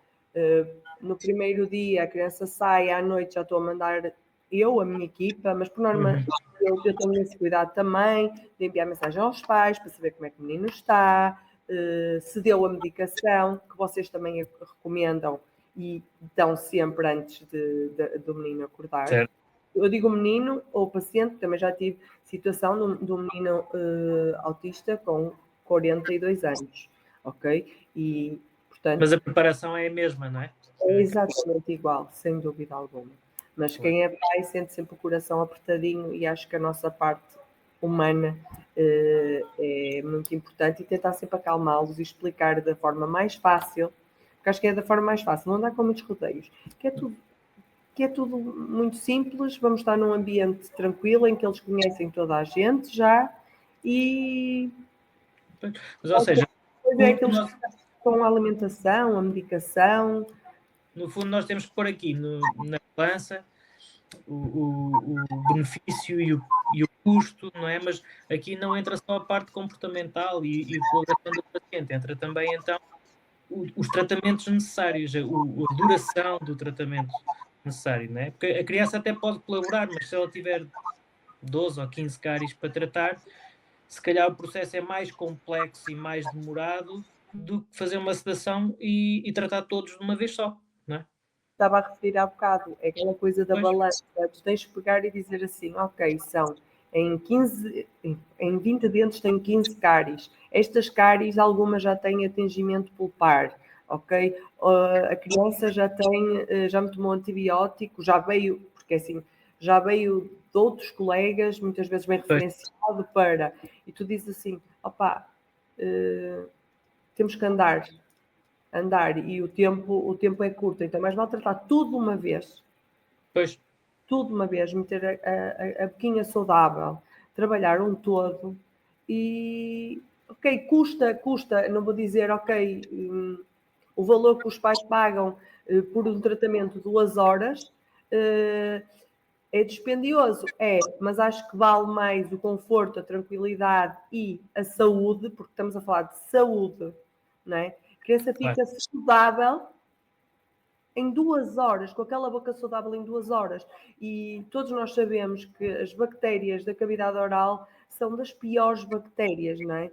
no primeiro dia a criança sai, à noite já estou a mandar a minha equipa, mas por norma eu tenho esse cuidado também de enviar mensagem aos pais para saber como é que o menino está, se deu a medicação, que vocês também recomendam e dão sempre antes do menino acordar. Certo. Eu digo menino ou paciente, também já tive situação de um menino autista com 42 anos, ok? E, portanto, mas a preparação é a mesma, não é? É exatamente igual, sem dúvida alguma. Mas quem é pai sente sempre o coração apertadinho e acho que a nossa parte humana é muito importante e tentar sempre acalmá-los e explicar da forma mais fácil, porque acho que é da forma mais fácil, não andar com muitos rodeios, que é tudo muito simples, vamos estar num ambiente tranquilo em que eles conhecem toda a gente já e... Mas, ou seja, com a alimentação, a medicação... No fundo, nós temos que pôr aqui na balança o benefício e o custo, não é? Mas aqui não entra só a parte comportamental e a colaboração do paciente, entra também, então, os tratamentos necessários, a duração do tratamento necessário, não é? Porque a criança até pode colaborar, mas se ela tiver 12 ou 15 cáries para tratar, se calhar o processo é mais complexo e mais demorado do que fazer uma sedação e tratar todos de uma vez só. Não é? Estava a referir há bocado, é aquela coisa da balança, tu tens que pegar e dizer assim, ok, são em 20 dentes tem 15 cáries, estas cáries algumas já têm atingimento pulpar, ok? A criança já me tomou antibiótico, já veio, porque assim, já veio de outros colegas, muitas vezes bem referenciado para, e tu dizes assim, opá, temos que andar e o tempo é curto, então mais vale tratar tudo de uma vez. Pois. Tudo de uma vez, meter a boquinha saudável, trabalhar um todo e, ok, custa, não vou dizer, ok, o valor que os pais pagam por um tratamento de 2 horas é dispendioso, mas acho que vale mais o conforto, a tranquilidade e a saúde, porque estamos a falar de saúde, não é? A criança fica saudável em 2 horas, com aquela boca saudável em 2 horas. E todos nós sabemos que as bactérias da cavidade oral são das piores bactérias, não é?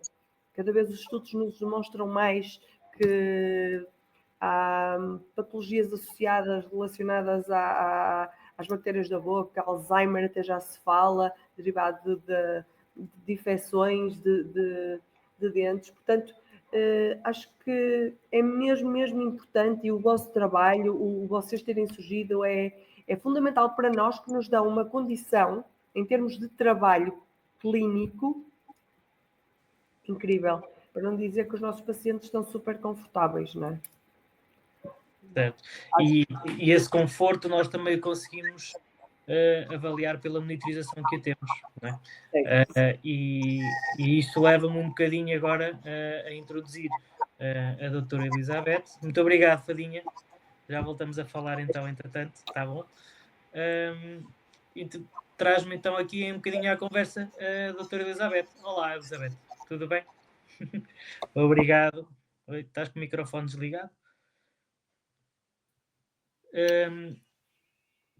Cada vez os estudos nos demonstram mais que há patologias associadas, relacionadas às bactérias da boca, Alzheimer até já se fala, derivado de infecções de dentes. Portanto, acho que é mesmo importante e o vosso trabalho, vocês terem surgido é fundamental para nós, que nos dá uma condição, em termos de trabalho clínico, incrível. Para não dizer que os nossos pacientes estão super confortáveis, não é? Certo. E esse conforto nós também conseguimos avaliar pela monitorização que temos, não é? E isso leva-me um bocadinho agora a introduzir a doutora Elizabeth. Muito obrigado, Fadinha. Já voltamos a falar então, entretanto, está bom? E traz-me então aqui um bocadinho à conversa a doutora Elizabeth. Olá, Elizabeth, tudo bem? Obrigado. Oi, estás com o microfone desligado?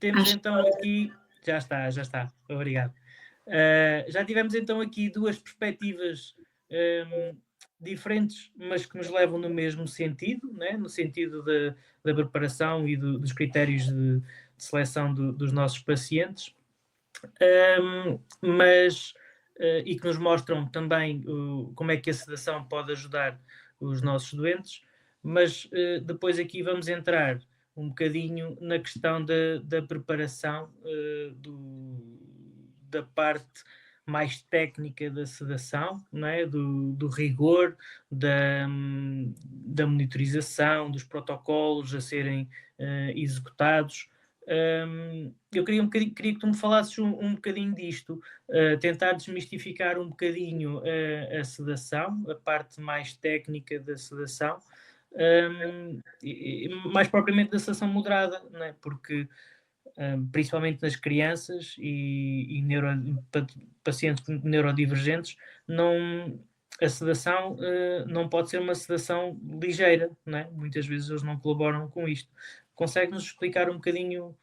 Temos então aqui... Já está. Obrigado. Já tivemos então aqui duas perspectivas diferentes, mas que nos levam no mesmo sentido, né? No sentido da preparação e dos critérios de seleção dos nossos pacientes, mas e que nos mostram também como é que a sedação pode ajudar os nossos doentes, mas depois aqui vamos entrar um bocadinho na questão da preparação da parte mais técnica da sedação, não é? do rigor, da monitorização, dos protocolos a serem executados. Eu queria que tu me falasses um bocadinho disto, tentar desmistificar um bocadinho a sedação, a parte mais técnica da sedação, e mais propriamente da sedação moderada, não é? Porque principalmente nas crianças e pacientes neurodivergentes, a sedação não pode ser uma sedação ligeira, não é? Muitas vezes eles não colaboram com isto. Consegue-nos explicar um bocadinho,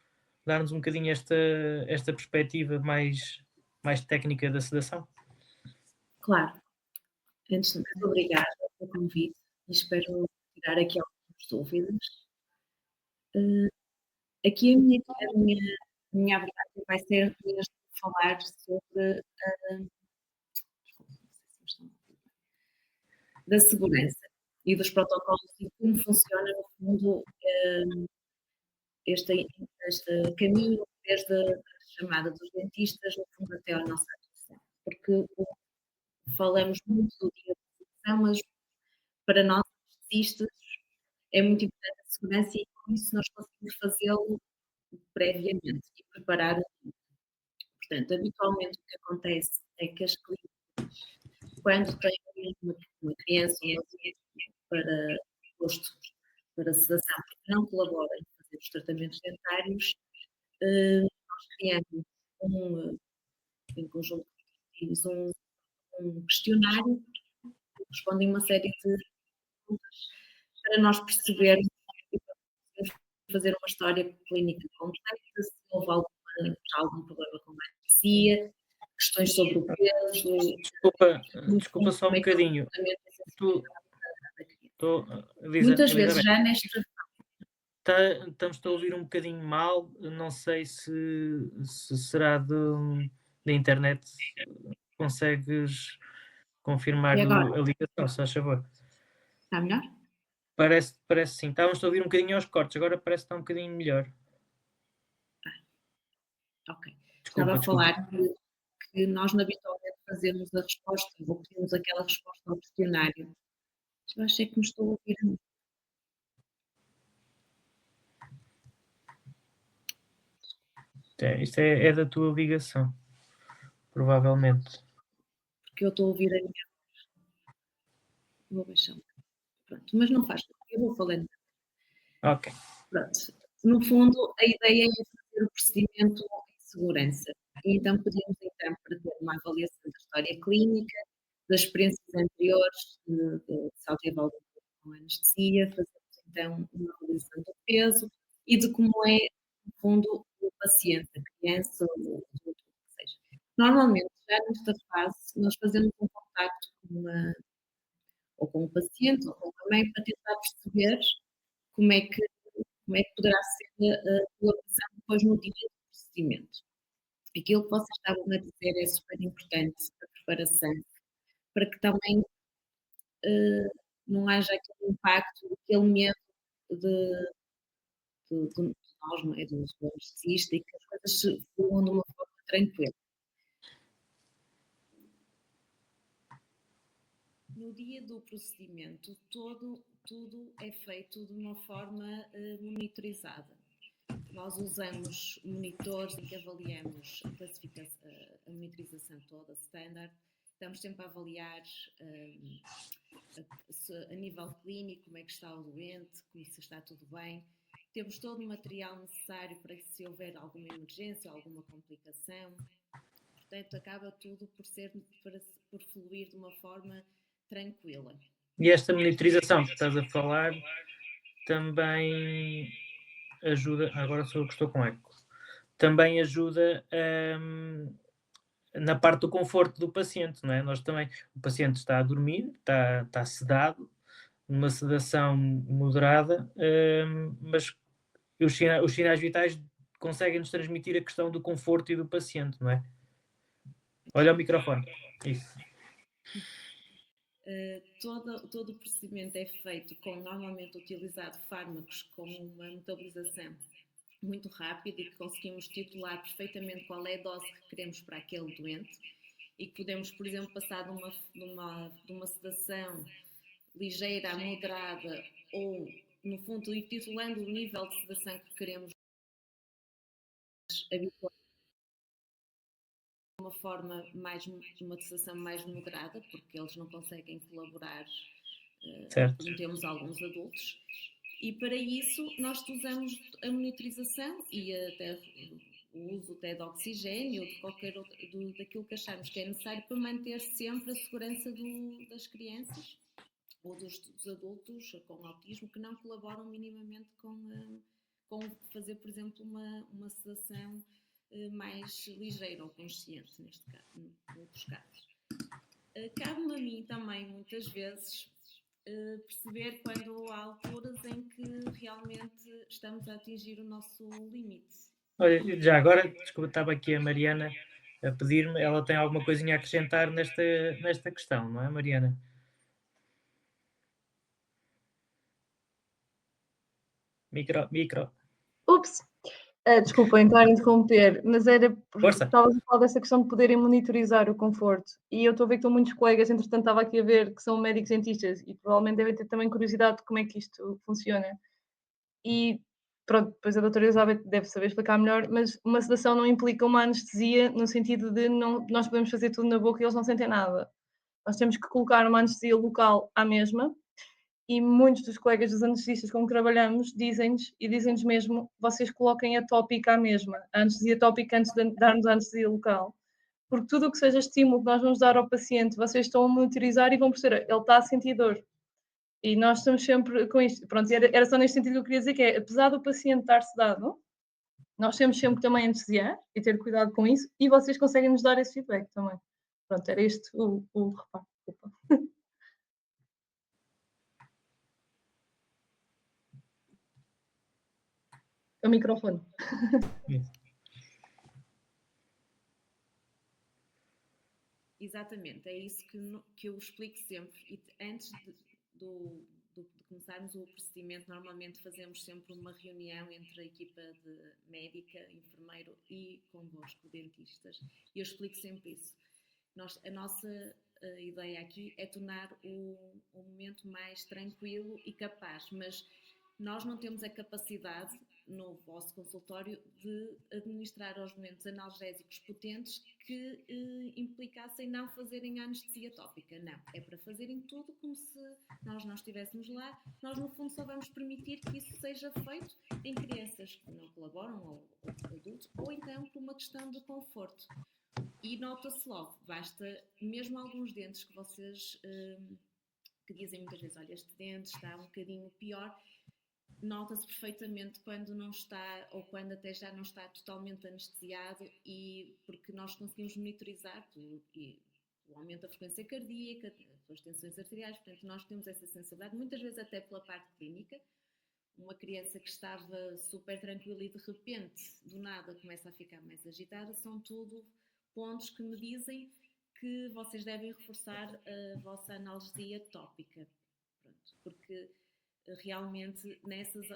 dar-nos um bocadinho esta perspectiva mais técnica da sedação? Claro. Antes de mais, obrigada pelo convite e espero tirar aqui algumas dúvidas. Aqui a minha abordagem vai ser mesmo falar sobre da segurança e dos protocolos e como funciona, no fundo, este caminho desde a chamada dos dentistas, no fundo, até à nossa atuação. Porque falamos muito do dia de sedação, mas para nós, dentistas, é muito importante a segurança e com isso nós conseguimos fazê-lo previamente e preparar. Portanto, habitualmente o que acontece é que as clínicas, quando têm uma criança ou um adolescente para posto para sedação, porque não colaboram em fazer os tratamentos dentários, nós criamos em conjunto com um questionário que responde uma série de perguntas para nós percebermos e para fazer uma história clínica completa, se houve algum problema com a anestesia, questões sobre o peso. Desculpa só um bocadinho. Muitas vezes já nesta. Estamos a ouvir um bocadinho mal, não sei se será da internet. Consegues confirmar a ligação, se faz favor? Está melhor? Parece sim. Estávamos a ouvir um bocadinho aos cortes, agora parece que está um bocadinho melhor. Ok. Estava a falar que nós habitualmente fazemos a resposta, ou pedimos aquela resposta ao questionário. Eu achei que me estou a ouvir a mim. Isto é da tua ligação, provavelmente. Porque eu estou a ouvir a minha voz. Vou baixar. Pronto, mas não faz mal, eu vou falando. Ok. Pronto. No fundo, a ideia é fazer o procedimento em segurança. E então pedimos para ter uma avaliação da história clínica, das experiências anteriores de saúde e com anestesia, fazemos então uma avaliação do peso e de como é, no fundo, o paciente, a criança ou o adulto, que seja. Normalmente, já nesta fase, nós fazemos um contacto com o paciente ou com a mãe para tentar perceber como é que poderá ser a colaboração depois no dia do procedimento. Aquilo que vocês estavam a dizer é super importante, a preparação, para que também não haja aquele impacto, aquele medo de nós, não é? Do anestesista, e que as coisas se fluam de uma forma tranquila. No dia do procedimento, tudo é feito de uma forma monitorizada. Nós usamos monitores em que avaliamos a monitorização toda, standard. Estamos sempre a avaliar a nível clínico como é que está o doente, se está tudo bem. Temos todo o material necessário para que, se houver alguma emergência ou alguma complicação. Portanto, acaba tudo por fluir de uma forma tranquila. E esta monitorização que estás a falar também ajuda, agora sou eu que estou com eco, também ajuda a na parte do conforto do paciente, não é? Nós também, o paciente está a dormir, está sedado, numa sedação moderada, mas os sinais vitais conseguem-nos transmitir a questão do conforto e do paciente, não é? Olha o microfone. Isso. Todo o procedimento é feito com normalmente utilizado fármacos com uma metabolização muito rápida e que conseguimos titular perfeitamente qual é a dose que queremos para aquele doente e que podemos, por exemplo, passar de uma sedação ligeira a moderada ou, no fundo, ir titulando o nível de sedação que queremos habituar de uma forma uma sedação mais moderada, porque eles não conseguem colaborar, como temos alguns adultos. E para isso nós usamos a monitorização e até o uso até de oxigênio, de qualquer outro, daquilo que achamos que é necessário para manter sempre a segurança das crianças ou dos adultos com autismo que não colaboram minimamente com fazer, por exemplo, uma sedação mais ligeira ou consciente, neste caso, em outros casos. Cabe-me a mim também, muitas vezes, perceber quando há alturas em que realmente estamos a atingir o nosso limite. Olha, já agora, desculpa, estava aqui a Mariana a pedir-me, ela tem alguma coisinha a acrescentar nesta questão, não é, Mariana? Micro. Ups! Desculpa entrar a interromper, mas era porque Força. estavas a falar dessa questão de poderem monitorizar o conforto. E eu estou a ver que estão muitos colegas, entretanto estava aqui a ver que são médicos dentistas e provavelmente devem ter também curiosidade de como é que isto funciona. E pronto, depois a doutora Elizabeth deve saber explicar melhor, mas uma sedação não implica uma anestesia no sentido de nós podemos fazer tudo na boca e eles não sentem nada. Nós temos que colocar uma anestesia local à mesma. E muitos dos colegas dos anestesistas com que trabalhamos dizem-nos mesmo, vocês coloquem a tópica à mesma, a anestesia tópica antes de darmos a anestesia local. Porque tudo o que seja estímulo que nós vamos dar ao paciente, vocês estão a monitorizar e vão perceber, ele está a sentir dor. E nós estamos sempre com isto. Pronto, era só neste sentido que eu queria dizer, que é, apesar do paciente estar sedado, nós temos sempre também a anestesiar e ter cuidado com isso, e vocês conseguem nos dar esse feedback também. Pronto, era este o reparo. O microfone. Exatamente, é isso que eu explico sempre. E antes de começarmos o procedimento, normalmente fazemos sempre uma reunião entre a equipa de médica, enfermeiro e convosco, dentistas. E eu explico sempre isso. A nossa ideia aqui é tornar o momento mais tranquilo e capaz, mas nós não temos a capacidade no vosso consultório de administrar aos momentos analgésicos potentes que implicassem não fazerem a anestesia tópica. Não, é para fazerem tudo como se nós não estivéssemos lá. Nós, no fundo, só vamos permitir que isso seja feito em crianças que não colaboram ou adultos, ou então por uma questão de conforto. E nota-se logo, basta mesmo alguns dentes que vocês que dizem muitas vezes, olha, este dente está um bocadinho pior, nota-se perfeitamente quando não está, ou quando até já não está totalmente anestesiado, e porque nós conseguimos monitorizar o aumento da frequência cardíaca, as tensões arteriais, portanto nós temos essa sensibilidade, muitas vezes até pela parte clínica. Uma criança que estava super tranquila e de repente, do nada, começa a ficar mais agitada, são tudo pontos que me dizem que vocês devem reforçar a vossa analgesia tópica. Pronto, porque realmente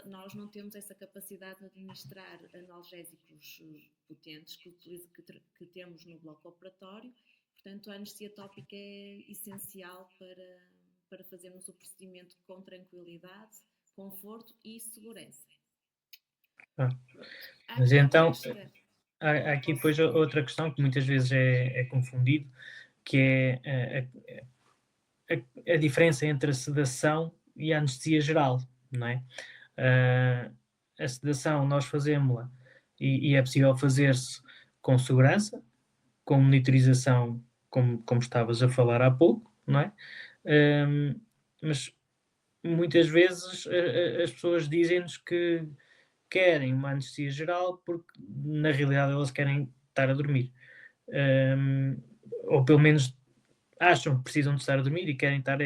nós não temos essa capacidade de administrar analgésicos potentes que temos no bloco operatório, portanto a anestesia tópica é essencial para fazermos o procedimento com tranquilidade, conforto e segurança. Mas então, há aqui depois outra questão que muitas vezes é confundido, que é a diferença entre a sedação e a anestesia geral, não é? A sedação nós fazemos-la e é possível fazer-se com segurança, com monitorização, como estavas a falar há pouco, não é? Mas muitas vezes as pessoas dizem-nos que querem uma anestesia geral porque na realidade elas querem estar a dormir. ou pelo menos acham que precisam de estar a dormir e querem estar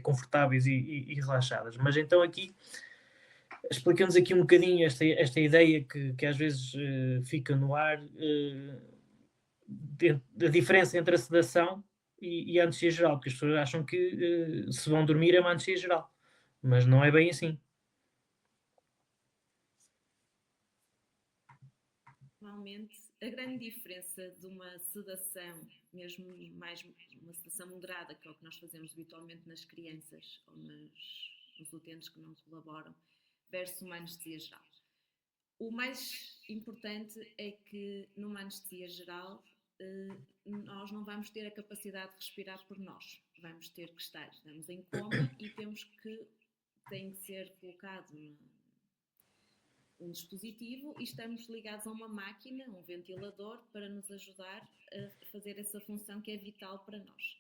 confortáveis e relaxadas. Mas então aqui, explicamos aqui um bocadinho esta ideia que às vezes fica no ar, da diferença entre a sedação e a anestesia geral, porque as pessoas acham que se vão dormir é uma anestesia geral, mas não é bem assim. Normalmente, a grande diferença de uma sedação, mesmo mais uma sedação moderada, que é o que nós fazemos habitualmente nas crianças ou nos utentes que não colaboram, versus uma anestesia geral. O mais importante é que numa anestesia geral nós não vamos ter a capacidade de respirar por nós. Vamos ter que estamos em coma e tem que ser colocado um dispositivo e estamos ligados a uma máquina, um ventilador, para nos ajudar a fazer essa função que é vital para nós.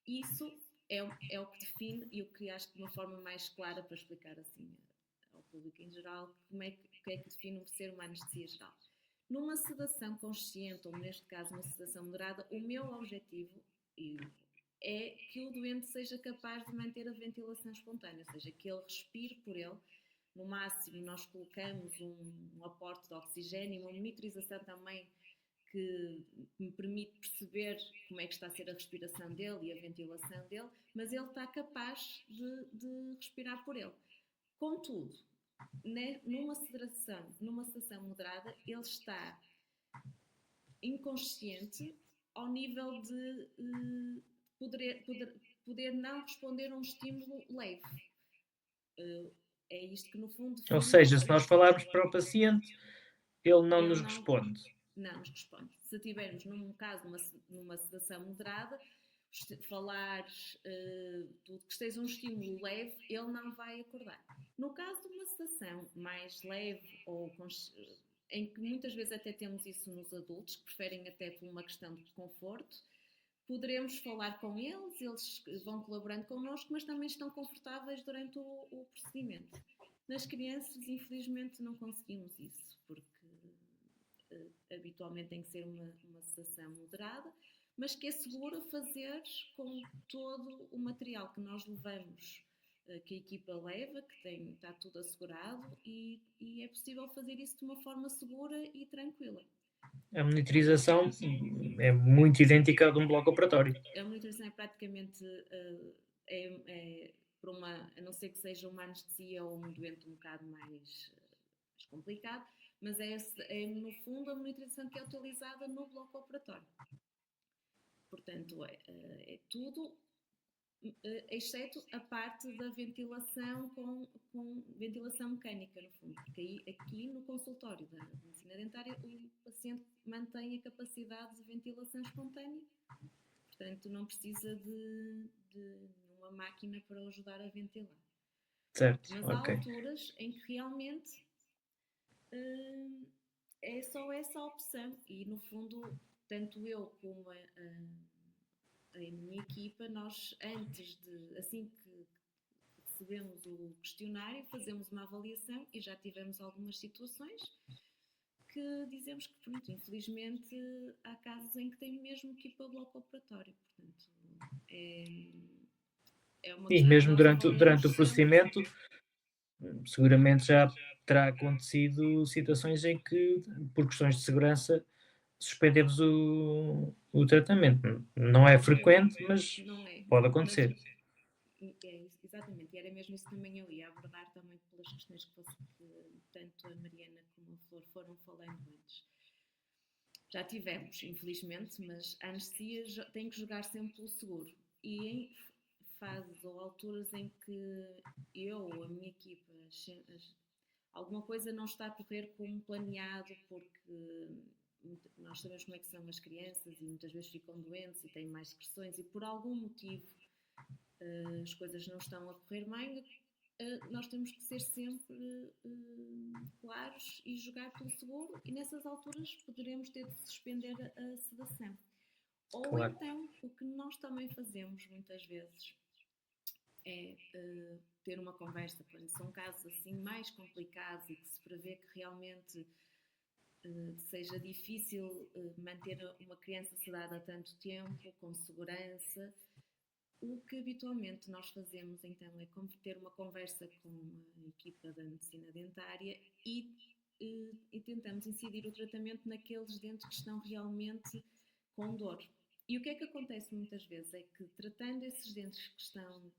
Isso é o que define, e eu queria, acho que de uma forma mais clara para explicar assim ao público em geral, o que é que define ser uma anestesia geral. Numa sedação consciente, ou neste caso uma sedação moderada, o meu objetivo é que o doente seja capaz de manter a ventilação espontânea, ou seja, que ele respire por ele. No máximo, nós colocamos um aporte de oxigênio, uma monitorização também que me permite perceber como é que está a ser a respiração dele e a ventilação dele, mas ele está capaz de respirar por ele. Contudo, numa sedação moderada, ele está inconsciente ao nível de poder não responder a um estímulo leve. É isto que, no fundo... Ou seja, se nós falarmos para o paciente, ele não nos responde. Não nos responde. Se tivermos, num caso, numa sedação moderada, falar tudo que esteja um estímulo leve, ele não vai acordar. No caso de uma sedação mais leve, ou em que muitas vezes até temos isso nos adultos, que preferem até por uma questão de conforto, poderemos falar com eles vão colaborando connosco, mas também estão confortáveis durante o procedimento. Nas crianças, infelizmente, não conseguimos isso, porque habitualmente tem que ser uma sedação moderada, mas que é seguro fazer com todo o material que nós levamos, que a equipa leva, que está tudo assegurado, e é possível fazer isso de uma forma segura e tranquila. A monitorização é muito idêntica a de um bloco operatório. A monitorização é praticamente, a não ser que seja uma anestesia ou um doente um bocado mais complicado, mas é no fundo a monitorização que é utilizada no bloco operatório. Portanto, é tudo, exceto a parte da ventilação com ventilação mecânica, no fundo, porque aqui no consultório da medicina dentária o paciente mantém a capacidade de ventilação espontânea, portanto não precisa de uma máquina para o ajudar a ventilar. Certo, mas há alturas em que realmente é só essa opção, e no fundo tanto eu como a minha equipa, nós assim que recebemos o questionário, fazemos uma avaliação, e já tivemos algumas situações que dizemos que, pronto, infelizmente há casos em que tem mesmo que ir para o bloco operatório, portanto é uma e mesmo durante o procedimento, seguramente já terá acontecido situações em que, por questões de segurança, suspendemos o tratamento. Não é frequente, mas pode acontecer. Exatamente, e era mesmo isso que também eu ia abordar, também pelas questões que tanto a Mariana como a Flor foram falando antes. Já tivemos, infelizmente, mas a anestesia tem que jogar sempre pelo seguro, e em fases ou alturas em que eu ou a minha equipa alguma coisa não está a correr como planeado, porque nós sabemos como é que são as crianças e muitas vezes ficam doentes e têm mais secreções, e por algum motivo as coisas não estão a correr bem, nós temos que ser sempre claros e jogar pelo seguro, e nessas alturas poderemos ter de suspender a sedação. Ou claro. Então, o que nós também fazemos muitas vezes é ter uma conversa, quando são casos assim mais complicados e que se prevê que realmente seja difícil manter uma criança sedada tanto tempo, com segurança. O que habitualmente nós fazemos então é ter uma conversa com a equipa da medicina dentária e tentamos incidir o tratamento naqueles dentes que estão realmente com dor. E o que é que acontece muitas vezes é que, tratando esses dentes que estão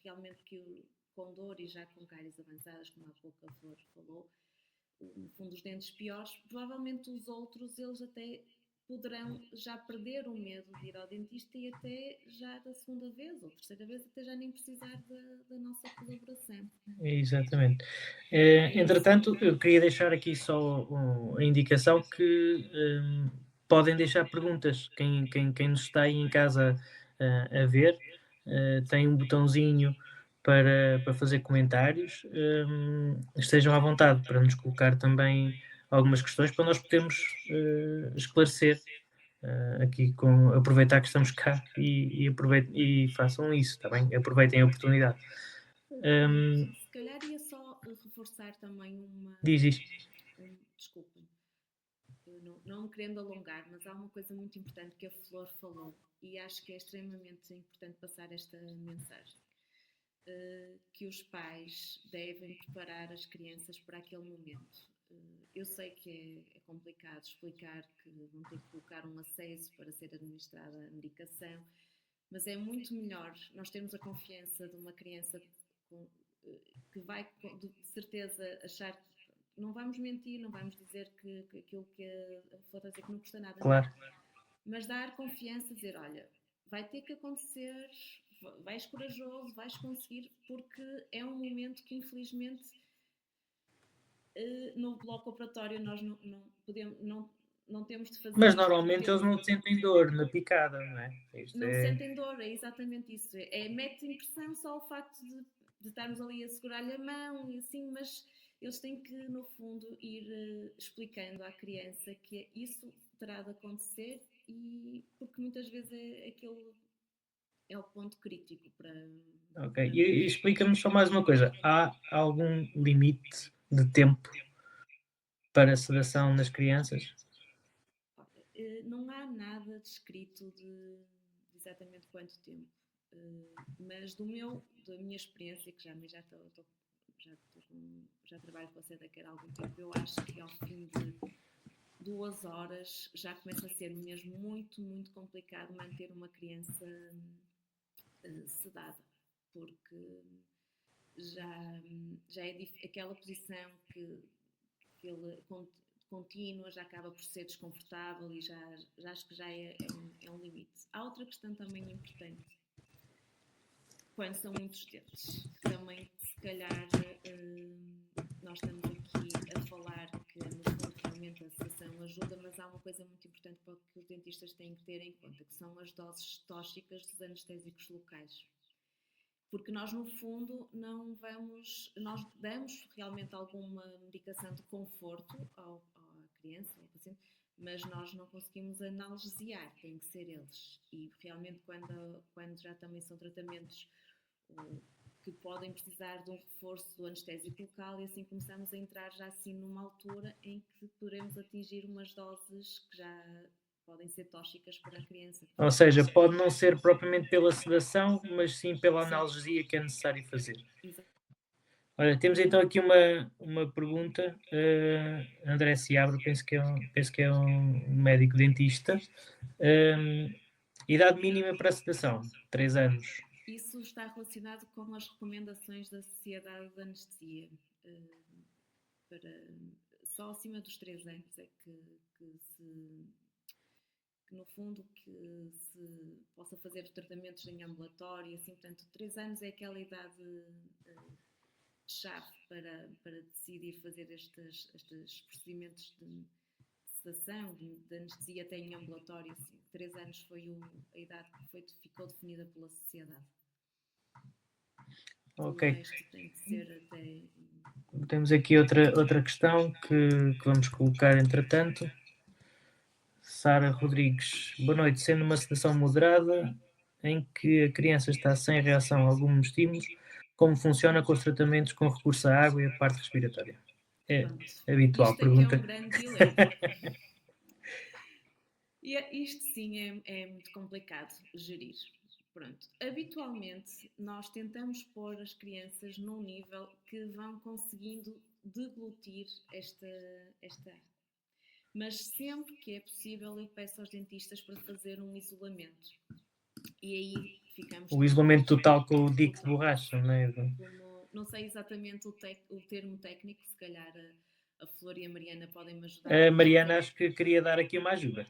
realmente com dor e já com cáries avançadas, como há pouco a Flor falou, no fundo os dentes piores, provavelmente os outros eles até poderão já perder o medo de ir ao dentista e até já da segunda vez ou terceira vez até já nem precisar da nossa colaboração. Exatamente. Entretanto, eu queria deixar aqui só a indicação que podem deixar perguntas. Quem nos está aí em casa a ver, tem um botãozinho para fazer comentários. Estejam à vontade para nos colocar também algumas questões para nós podermos esclarecer aqui, aproveitar que estamos cá e façam isso, está bem? Aproveitem a oportunidade. Se calhar ia só reforçar também Diz isto. Desculpem, não me querendo alongar, mas há uma coisa muito importante que a Flor falou e acho que é extremamente importante passar esta mensagem. Que os pais devem preparar as crianças para aquele momento. Eu sei que é complicado explicar que vão ter que colocar um acesso para ser administrada a medicação, mas é muito melhor nós termos a confiança de uma criança que vai de certeza achar que não vamos mentir, não vamos dizer que aquilo que a Flor está a dizer que não custa nada, claro. Mas dar confiança, dizer, olha, vai ter que acontecer, vais corajoso, vais conseguir, porque é um momento que infelizmente no bloco operatório nós não temos de fazer. Mas normalmente eles não sentem dor na picada, não é? Sentem dor, é exatamente isso. Mete impressão só o facto de estarmos ali a segurar-lhe a mão e assim, mas eles têm que, no fundo, ir explicando à criança que isso terá de acontecer e porque muitas vezes aquele é o ponto crítico para... Ok, e explica-me só mais uma coisa. Há algum limite de tempo para a sedação nas crianças? Não há nada descrito de exatamente quanto tempo, mas da minha experiência, que já trabalho com a SEDECAR há algum tempo, eu acho que ao fim de 2 horas já começa a ser mesmo muito, muito complicado manter uma criança sedada, porque já é aquela posição que ele contínua já acaba por ser desconfortável e já acho que já é um limite. Há outra questão também importante, quando são muitos dentes, que também se calhar nós estamos aqui a falar que no fundo realmente a sedação ajuda, mas há uma coisa muito importante que os dentistas têm que ter em conta, que são as doses tóxicas dos anestésicos locais. Porque nós, no fundo, nós damos realmente alguma medicação de conforto à criança, ao paciente, mas nós não conseguimos analgesiar, tem que ser eles. E realmente quando já também são tratamentos que podem precisar de um reforço do anestésico local e assim começamos a entrar já assim numa altura em que poderemos atingir umas doses que já podem ser tóxicas para a criança. Ou seja, pode não ser propriamente pela sedação, mas sim pela analgesia que é necessário fazer. Exato. Olha, temos então aqui uma pergunta, André Seabra, penso que é um médico dentista. Idade mínima para a sedação, 3 anos. Isso está relacionado com as recomendações da Sociedade de Anestesia. Só acima dos 3 anos é que no fundo que se possa fazer os tratamentos em ambulatório, assim, portanto 3 anos é aquela idade chave para decidir fazer estes procedimentos de sedação, de anestesia até em ambulatório, assim. 3 anos foi a idade que ficou definida pela sociedade. Ok. O resto tem que ser até... Temos aqui outra questão que vamos colocar entretanto. Sara Rodrigues, boa noite. Sendo uma sedação moderada, em que a criança está sem reação a alguns estímulos, como funciona com os tratamentos com recurso à água e a parte respiratória? É Pronto. habitual, Isto é que pergunta. é um grande dilema. E isto sim é muito complicado gerir. Pronto. Habitualmente nós tentamos pôr as crianças num nível que vão conseguindo deglutir esta água. Mas sempre que é possível eu peço aos dentistas para fazer um isolamento. E aí ficamos... O isolamento total com o dique de borracha, não é? Não sei exatamente o termo técnico, se calhar a Flor e a Mariana podem me ajudar. A Mariana acho que queria dar aqui uma ajuda.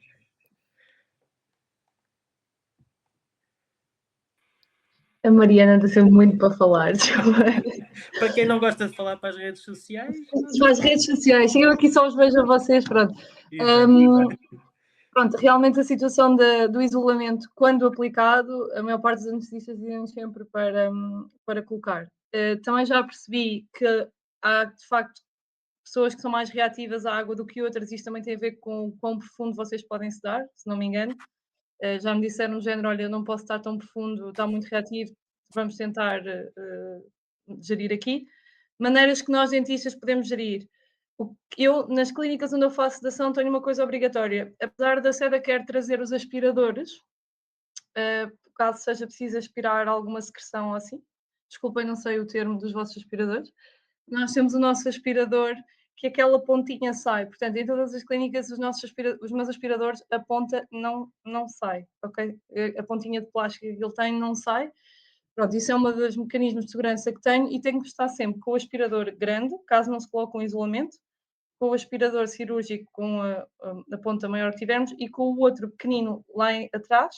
A Mariana está sempre muito para falar. Para quem não gosta de falar para as redes sociais... Para as redes sociais, eu aqui só os vejo a vocês, pronto. Exato. Pronto, realmente a situação do isolamento, quando aplicado, a maior parte dos anestesistas dizem sempre para colocar. Também já percebi que há, de facto, pessoas que são mais reativas à água do que outras, isto também tem a ver com o quão profundo vocês podem se dar, se não me engano. Já me disseram no género, olha, eu não posso estar tão profundo, está muito reativo, vamos tentar gerir aqui. Maneiras que nós dentistas podemos gerir. Eu, nas clínicas onde eu faço sedação, tenho uma coisa obrigatória. Apesar da SEDA quer trazer os aspiradores, caso seja preciso aspirar alguma secreção assim, desculpem, não sei o termo dos vossos aspiradores, nós temos o nosso aspirador que aquela pontinha sai. Portanto, em todas as clínicas, os meus aspiradores, a ponta não sai, ok? A pontinha de plástico que ele tem não sai. Pronto, isso é um dos mecanismos de segurança que tenho e tenho que estar sempre com o aspirador grande, caso não se coloque um isolamento, com o aspirador cirúrgico com a ponta maior que tivermos e com o outro pequenino lá atrás,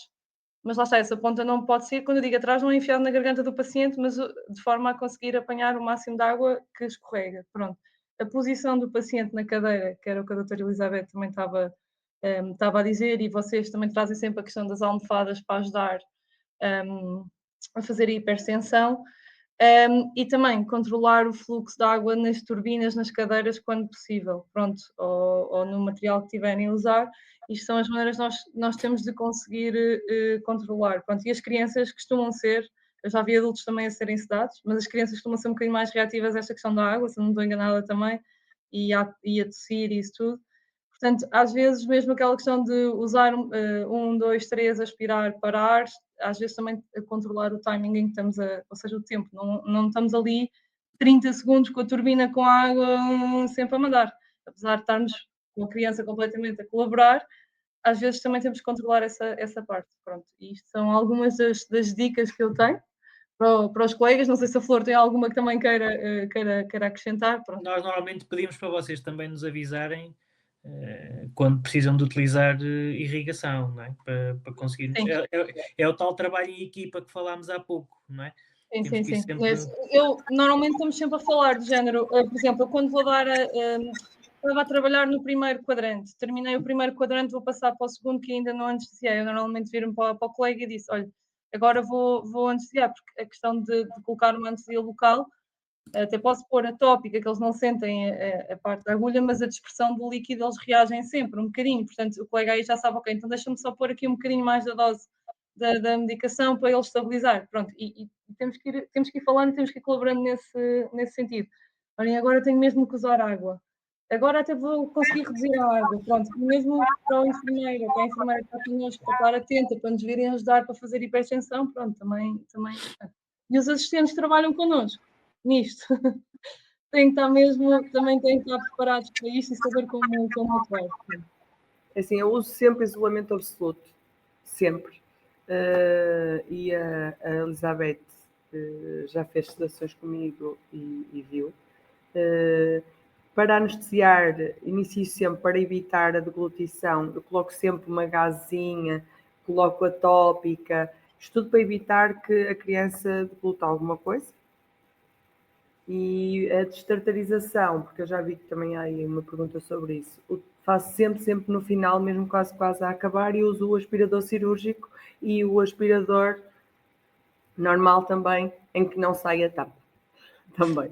mas lá está, essa ponta não pode ser, quando eu digo atrás, não é enfiado na garganta do paciente, mas de forma a conseguir apanhar o máximo de água que escorrega. Pronto. A posição do paciente na cadeira, que era o que a doutora Elizabeth também estava a dizer, e vocês também trazem sempre a questão das almofadas para ajudar a fazer a hipertensão, e também controlar o fluxo de água nas turbinas, nas cadeiras, quando possível, pronto, ou no material que tiverem a usar. Isto são as maneiras que nós temos de conseguir controlar. Pronto, e as crianças costumam ser, eu já vi adultos também a serem sedados, mas as crianças costumam ser um bocadinho mais reativas a esta questão da água, se não estou enganada também, e a tossir e isso tudo. Portanto, às vezes mesmo aquela questão de usar 1, 2, 3, aspirar, parar, às vezes também a controlar o timing em que estamos ou seja, o tempo, não estamos ali 30 segundos com a turbina com a água sempre a mandar, apesar de estarmos com a criança completamente a colaborar, às vezes também temos que controlar essa parte, pronto, e isto são algumas das dicas que eu tenho para os colegas, não sei se a Flor tem alguma que também queira acrescentar, pronto. Nós normalmente pedimos para vocês também nos avisarem quando precisam de utilizar irrigação, não é? Para conseguirmos... É o tal trabalho em equipa que falámos há pouco, não é? Sim. Sempre... Normalmente estamos sempre a falar de género, por exemplo, quando vou dar estava a trabalhar no primeiro quadrante, terminei o primeiro quadrante, vou passar para o segundo que ainda não anestesiei. Eu normalmente viro-me para o colega e disse, olha, agora vou anestesiar, porque a questão de colocar uma anestesia local, até posso pôr a tópica, que eles não sentem a parte da agulha, mas a dispersão do líquido eles reagem sempre, um bocadinho, portanto o colega aí já sabe, ok, então deixa-me só pôr aqui um bocadinho mais da dose da medicação para ele estabilizar, pronto, e temos que ir falando e temos que ir colaborando nesse sentido. Olhem, agora tenho mesmo que usar água, agora até vou conseguir reduzir a água, pronto, mesmo para o enfermeiro, para a enfermeira que está connosco, para estar atenta, para nos virem ajudar para fazer hipertensão, pronto, também. E os assistentes que trabalham connosco nisto. Também têm que estar preparados para isto e saber como atuar. Assim, eu uso sempre isolamento absoluto, sempre. E a Elizabeth já fez sedações comigo e viu. Para anestesiar, inicio sempre para evitar a deglutição. Eu coloco sempre uma gazinha, coloco a tópica, isto tudo para evitar que a criança deglute alguma coisa. E a destartarização, porque eu já vi que também há aí uma pergunta sobre isso, faço sempre no final, mesmo quase a acabar, e uso o aspirador cirúrgico e o aspirador normal também, em que não sai a tampa. Também.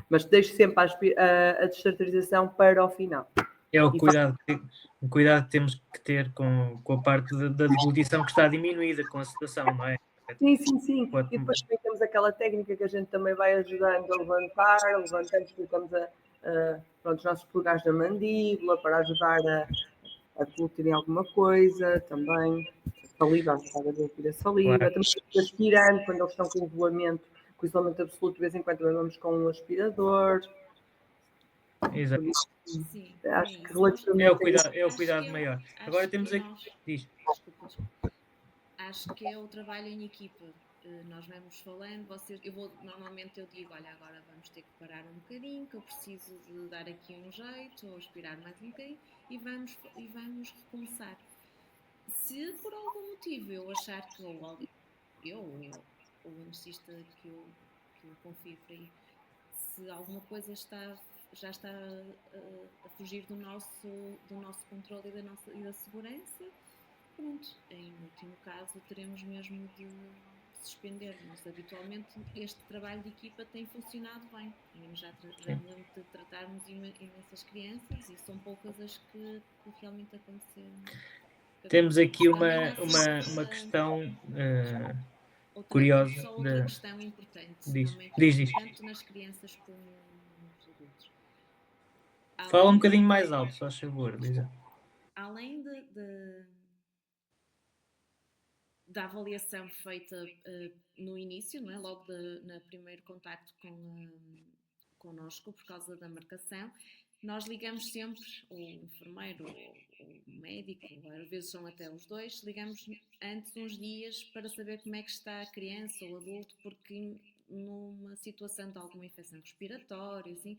Mas deixo sempre a destartarização para o final. É o cuidado que temos que ter com a parte da deglutição que está diminuída com a sedação, não é? Sim. E depois também temos aquela técnica que a gente também vai ajudando a levantar, levantamos, colocamos os nossos polegares na mandíbula para ajudar a colocarem alguma coisa também. Saliva, estava a ver a saliva. Claro. Também aspirando, quando eles estão com isolamento absoluto, de vez em quando também vamos com um aspirador. Exato. Sim, Acho que isso. relativamente É o cuidado maior. Agora temos aqui. Diz. Desculpa. Acho que é o trabalho em equipa. Nós vamos falando, normalmente eu digo, olha, agora vamos ter que parar um bocadinho, que eu preciso de dar aqui um jeito, ou aspirar mais um bocadinho, e vamos recomeçar. Se por algum motivo eu achar que ou o anestesista que eu confio para ir, se alguma coisa já está a fugir do nosso controle e da segurança, pronto, em último caso teremos mesmo de suspender, mas habitualmente este trabalho de equipa tem funcionado bem. Já me lembro de tratarmos imensas crianças e são poucas as que realmente aconteceram. Temos aqui uma questão curiosa. Outra questão importante Diz. também, tanto nas crianças como nos adultos. Fala um bocadinho mais alto, só a favor, Lisa. Além da avaliação feita no início, não é? Logo no primeiro contacto connosco, por causa da marcação, nós ligamos sempre, o enfermeiro ou o médico, às vezes são até os dois, ligamos antes uns dias para saber como é que está a criança ou o adulto, porque numa situação de alguma infecção respiratória, assim,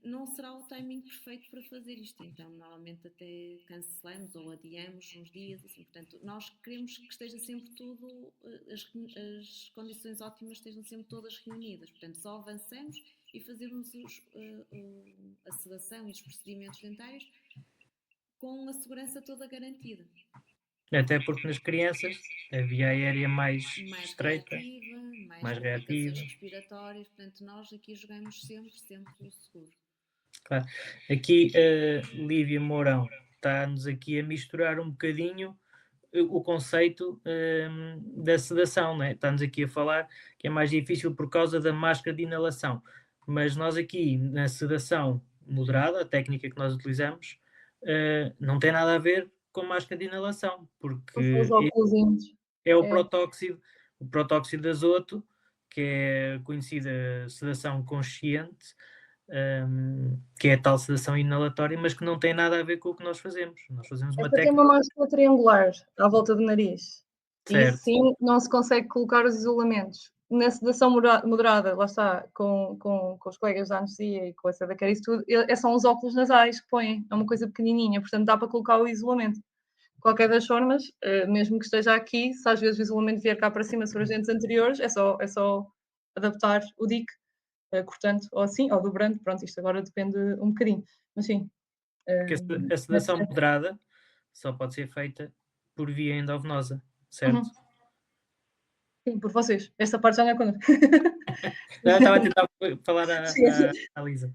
não será o timing perfeito para fazer isto, então normalmente até cancelamos ou adiamos uns dias, assim, portanto nós queremos que esteja sempre tudo, as condições ótimas estejam sempre todas reunidas, portanto só avançamos e fazemos a sedação e os procedimentos dentários com a segurança toda garantida. Até porque nas crianças a via aérea mais estreita, mais reativa, respiratórias, portanto nós aqui jogamos sempre o seguro. Claro. Aqui a Lívia Mourão está-nos aqui a misturar um bocadinho o conceito da sedação, né? Está-nos aqui a falar que é mais difícil por causa da máscara de inalação, mas nós aqui na sedação moderada, a técnica que nós utilizamos, não tem nada a ver com máscara de inalação, porque é o protóxido de azoto, que é conhecida sedação consciente, que é a tal sedação inalatória, mas que não tem nada a ver com o que nós fazemos. Nós fazemos uma técnica... tem uma máscara triangular à volta do nariz. Certo. E sim, não se consegue colocar os isolamentos. Na sedação moderada, lá está, com os colegas da anestesia e com a sedaqueira, isso tudo, são os óculos nasais que põem, é uma coisa pequenininha, portanto dá para colocar o isolamento. De qualquer das formas, mesmo que esteja aqui, se às vezes o isolamento vier cá para cima sobre os dentes anteriores, é só adaptar o DIC, cortando ou assim, ou dobrando, pronto, isto agora depende um bocadinho, mas sim. Porque a sedação moderada só pode ser feita por via endovenosa, certo? Sim, por vocês. Esta parte já não é connosco. Não, estava a tentar falar à Lisa.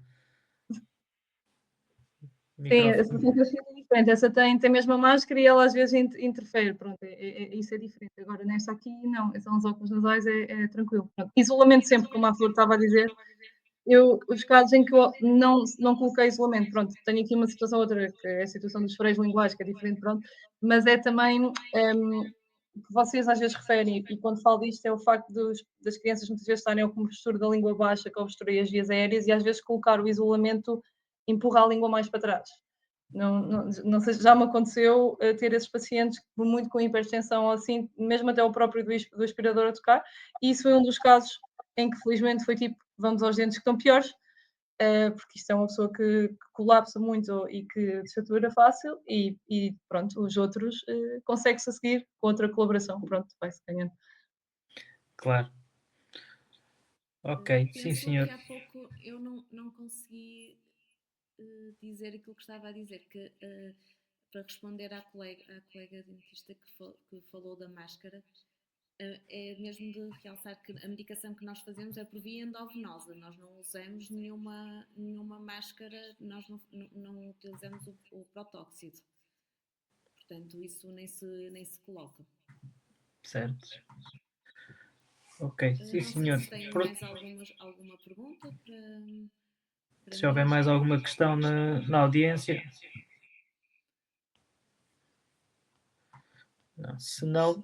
Sim, a sedação é diferente. Essa tem mesmo a máscara e ela às vezes interfere. Pronto, isso é diferente. Agora, nesta aqui, não. São os óculos nasais, é tranquilo. Pronto. Isolamento sempre, como a Flor estava a dizer. Os casos em que eu não coloquei isolamento, pronto, tenho aqui uma situação ou outra, que é a situação dos freios linguais, que é diferente, pronto, mas é também que vocês às vezes referem, e quando falo disto é o facto das crianças muitas vezes estarem com a postura da língua baixa, que obstrui as vias aéreas, e às vezes colocar o isolamento empurra a língua mais para trás. Não sei, já me aconteceu ter esses pacientes muito com hipertensão ou assim, mesmo até o próprio do aspirador a tocar, e isso foi um dos casos em que felizmente foi tipo, vamos aos dentes que estão piores, porque isto é uma pessoa que colapsa muito e que desatura fácil e pronto, os outros consegue-se a seguir com outra colaboração, pronto, vai-se ganhando. Claro. Ok, sim senhor. Que há pouco eu não consegui dizer aquilo que estava a dizer, que para responder à colega dentista que falou da máscara, é mesmo de realçar que a medicação que nós fazemos é por via endovenosa, nós não usamos nenhuma máscara, nós não utilizamos o protóxido, portanto isso nem se coloca. Certo. Ok, sim senhor. Não sei se tem mais alguma pergunta para Se houver mais alguma questão na audiência. Não, se não,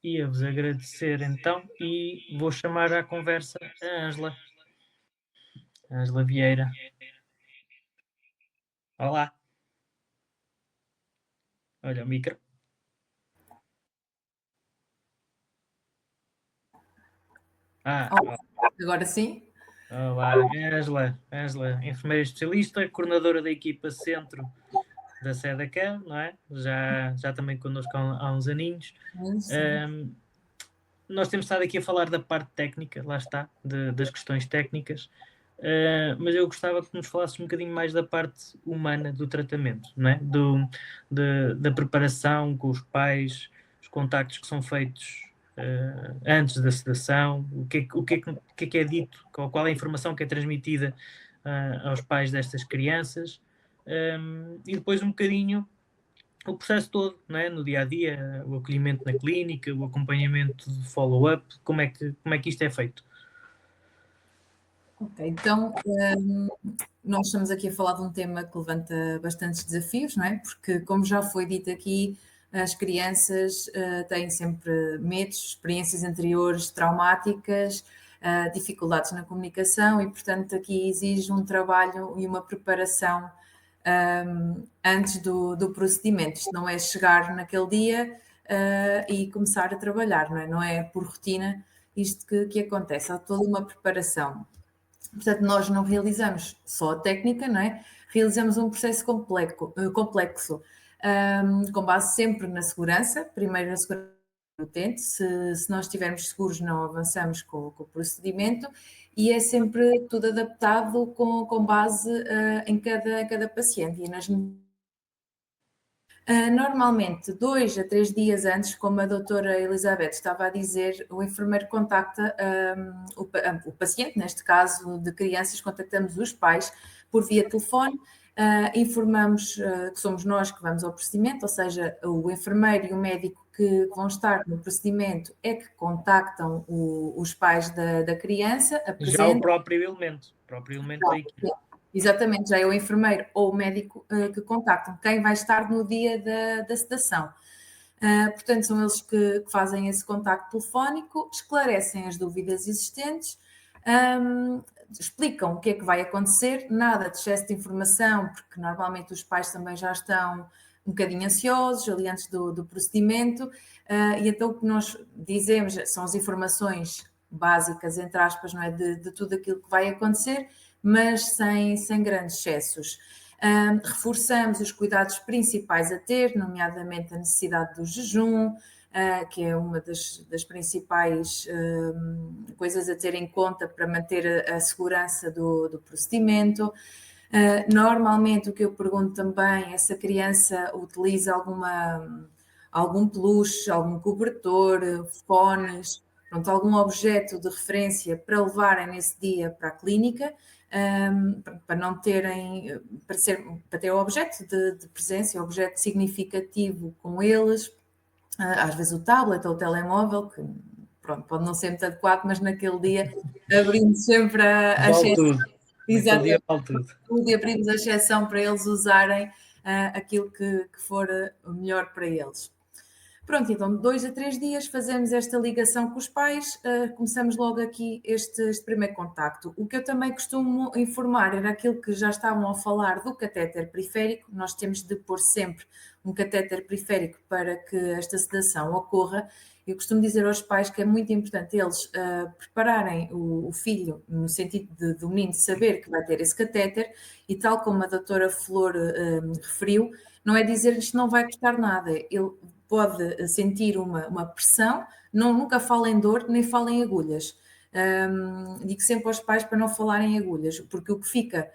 ia-vos agradecer então e vou chamar à conversa a Ângela. Ângela Vieira. Olá. Olha o micro. Agora sim? Olá, Ângela, enfermeira especialista, coordenadora da equipa Centro da SEDACAN, não é? Já também connosco há uns aninhos. Nós temos estado aqui a falar da parte técnica, lá está, das questões técnicas, mas eu gostava que nos falasses um bocadinho mais da parte humana do tratamento, não é? Da preparação com os pais, os contactos que são feitos antes da sedação, o que é dito, qual é a informação que é transmitida aos pais destas crianças, e depois um bocadinho o processo todo, não é? No dia a dia, o acolhimento na clínica, o acompanhamento de follow-up, como é que isto é feito? Ok, então nós estamos aqui a falar de um tema que levanta bastantes desafios, não é? Porque, como já foi dito aqui, as crianças têm sempre medos, experiências anteriores traumáticas, dificuldades na comunicação e, portanto, aqui exige um trabalho e uma preparação antes do procedimento. Isto não é chegar naquele dia e começar a trabalhar, não é? Não é por rotina isto que acontece, há toda uma preparação. Portanto, nós não realizamos só a técnica, não é? Realizamos um processo complexo com base sempre na segurança, primeiro na segurança do utente, se nós estivermos seguros não avançamos com o procedimento e é sempre tudo adaptado com base em cada paciente e normalmente, 2 a 3 dias antes, como a doutora Elizabeth estava a dizer, o enfermeiro contacta o paciente, neste caso de crianças, contactamos os pais por via telefone, informamos que somos nós que vamos ao procedimento, ou seja, o enfermeiro e o médico que vão estar no procedimento é que contactam os pais da criança. Já o próprio elemento da equipe. Exatamente, já é o enfermeiro ou o médico que contactam quem vai estar no dia da sedação. Portanto, são eles que fazem esse contacto telefónico, esclarecem as dúvidas existentes, explicam o que é que vai acontecer, nada de excesso de informação, porque normalmente os pais também já estão um bocadinho ansiosos ali antes do procedimento, e então o que nós dizemos são as informações básicas, entre aspas, não é, de tudo aquilo que vai acontecer, mas sem grandes excessos. Reforçamos os cuidados principais a ter, nomeadamente a necessidade do jejum, que é uma das principais coisas a ter em conta para manter a segurança do procedimento. Normalmente o que eu pergunto também é se a criança utiliza algum peluche, algum cobertor, fones, pronto, algum objeto de referência para levarem nesse dia para a clínica, para não terem, para ter o objeto de presença, o objeto significativo com eles, às vezes o tablet ou o telemóvel, que pronto, pode não ser muito adequado, mas naquele dia abrimos sempre a exceção. Exatamente, e abrimos a exceção para eles usarem aquilo que for melhor para eles. Pronto, então 2 a 3 dias fazemos esta ligação com os pais, começamos logo aqui este primeiro contacto. O que eu também costumo informar era aquilo que já estavam a falar do catéter periférico, nós temos de pôr sempre um catéter periférico para que esta sedação ocorra. Eu costumo dizer aos pais que é muito importante eles prepararem o filho, no sentido do menino saber que vai ter esse catéter, e tal como a doutora Flor referiu, não é dizer-lhes que não vai custar nada, ele pode sentir uma pressão, nunca fala em dor, nem fala em agulhas. Digo sempre aos pais para não falarem em agulhas, porque o que fica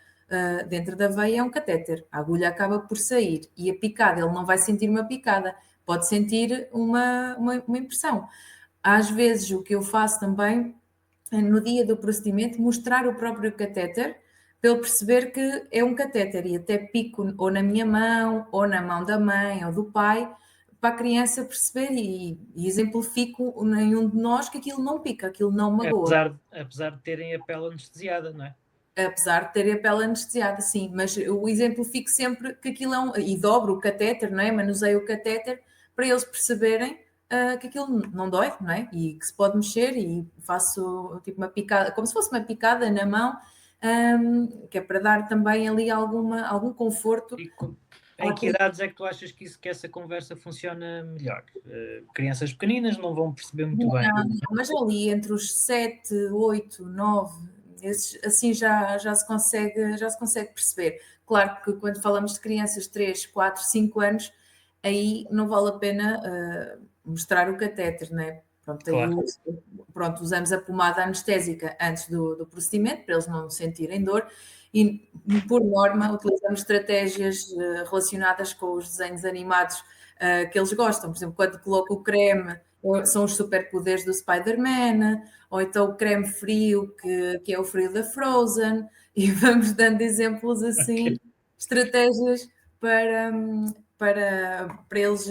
dentro da veia é um catéter, a agulha acaba por sair, e a picada, ele não vai sentir uma picada, pode sentir uma impressão. Às vezes o que eu faço também, no dia do procedimento, mostrar o próprio catéter, para ele perceber que é um catéter, e até pico ou na minha mão, ou na mão da mãe ou do pai, para a criança perceber e exemplifico nenhum de nós que aquilo não pica, aquilo não magoa. Apesar de terem a pele anestesiada, não é? Apesar de ter a pele anestesiada, sim, mas eu exemplifico sempre que aquilo e dobro o catéter, não é? Manuseio o catéter para eles perceberem que aquilo não dói, não é? E que se pode mexer e faço tipo uma picada, como se fosse uma picada na mão, que é para dar também ali algum conforto. Em que idades é que tu achas que essa conversa funciona melhor? Crianças pequeninas não vão perceber muito bem. Não, mas ali entre os 7, 8, 9, esses, assim já se consegue perceber. Claro que quando falamos de crianças de 3, 4, 5 anos, aí não vale a pena mostrar o catéter, não é? Pronto, Claro. Pronto, usamos a pomada anestésica antes do procedimento, para eles não sentirem dor, e por norma utilizamos estratégias relacionadas com os desenhos animados que eles gostam. Por exemplo, quando coloco o creme, são os superpoderes do Spider-Man, ou então o creme frio, que é o frio da Frozen, e vamos dando exemplos assim, estratégias para eles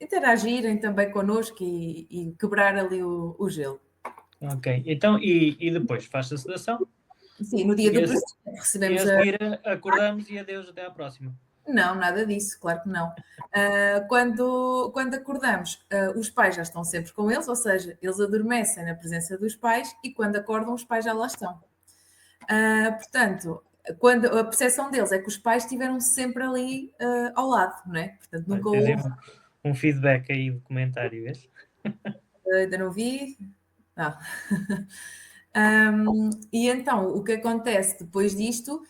interagirem também connosco e quebrar ali o gelo. Ok, então e depois faz a sedação? Sim, no dia do procedimento recebemos e a seguir acordamos e adeus, até à próxima. Não, nada disso, claro que não. Quando acordamos, os pais já estão sempre com eles, ou seja, eles adormecem na presença dos pais e quando acordam, os pais já lá estão. Portanto, quando a percepção deles é que os pais estiveram sempre ali ao lado, não é? Portanto, nunca houve. Um feedback aí do comentário, vês? Ainda não vi. E então, o que acontece depois disto,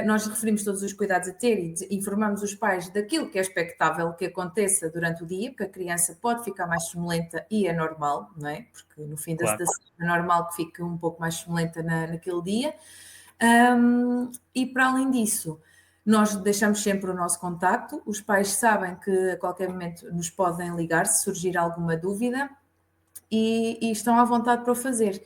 nós referimos todos os cuidados a ter e informamos os pais daquilo que é expectável que aconteça durante o dia, porque a criança pode ficar mais sonolenta e é normal, não é? Porque no fim da sedação é normal que fique um pouco mais sonolenta naquele dia. E para além disso, nós deixamos sempre o nosso contacto, os pais sabem que a qualquer momento nos podem ligar se surgir alguma dúvida e estão à vontade para o fazer.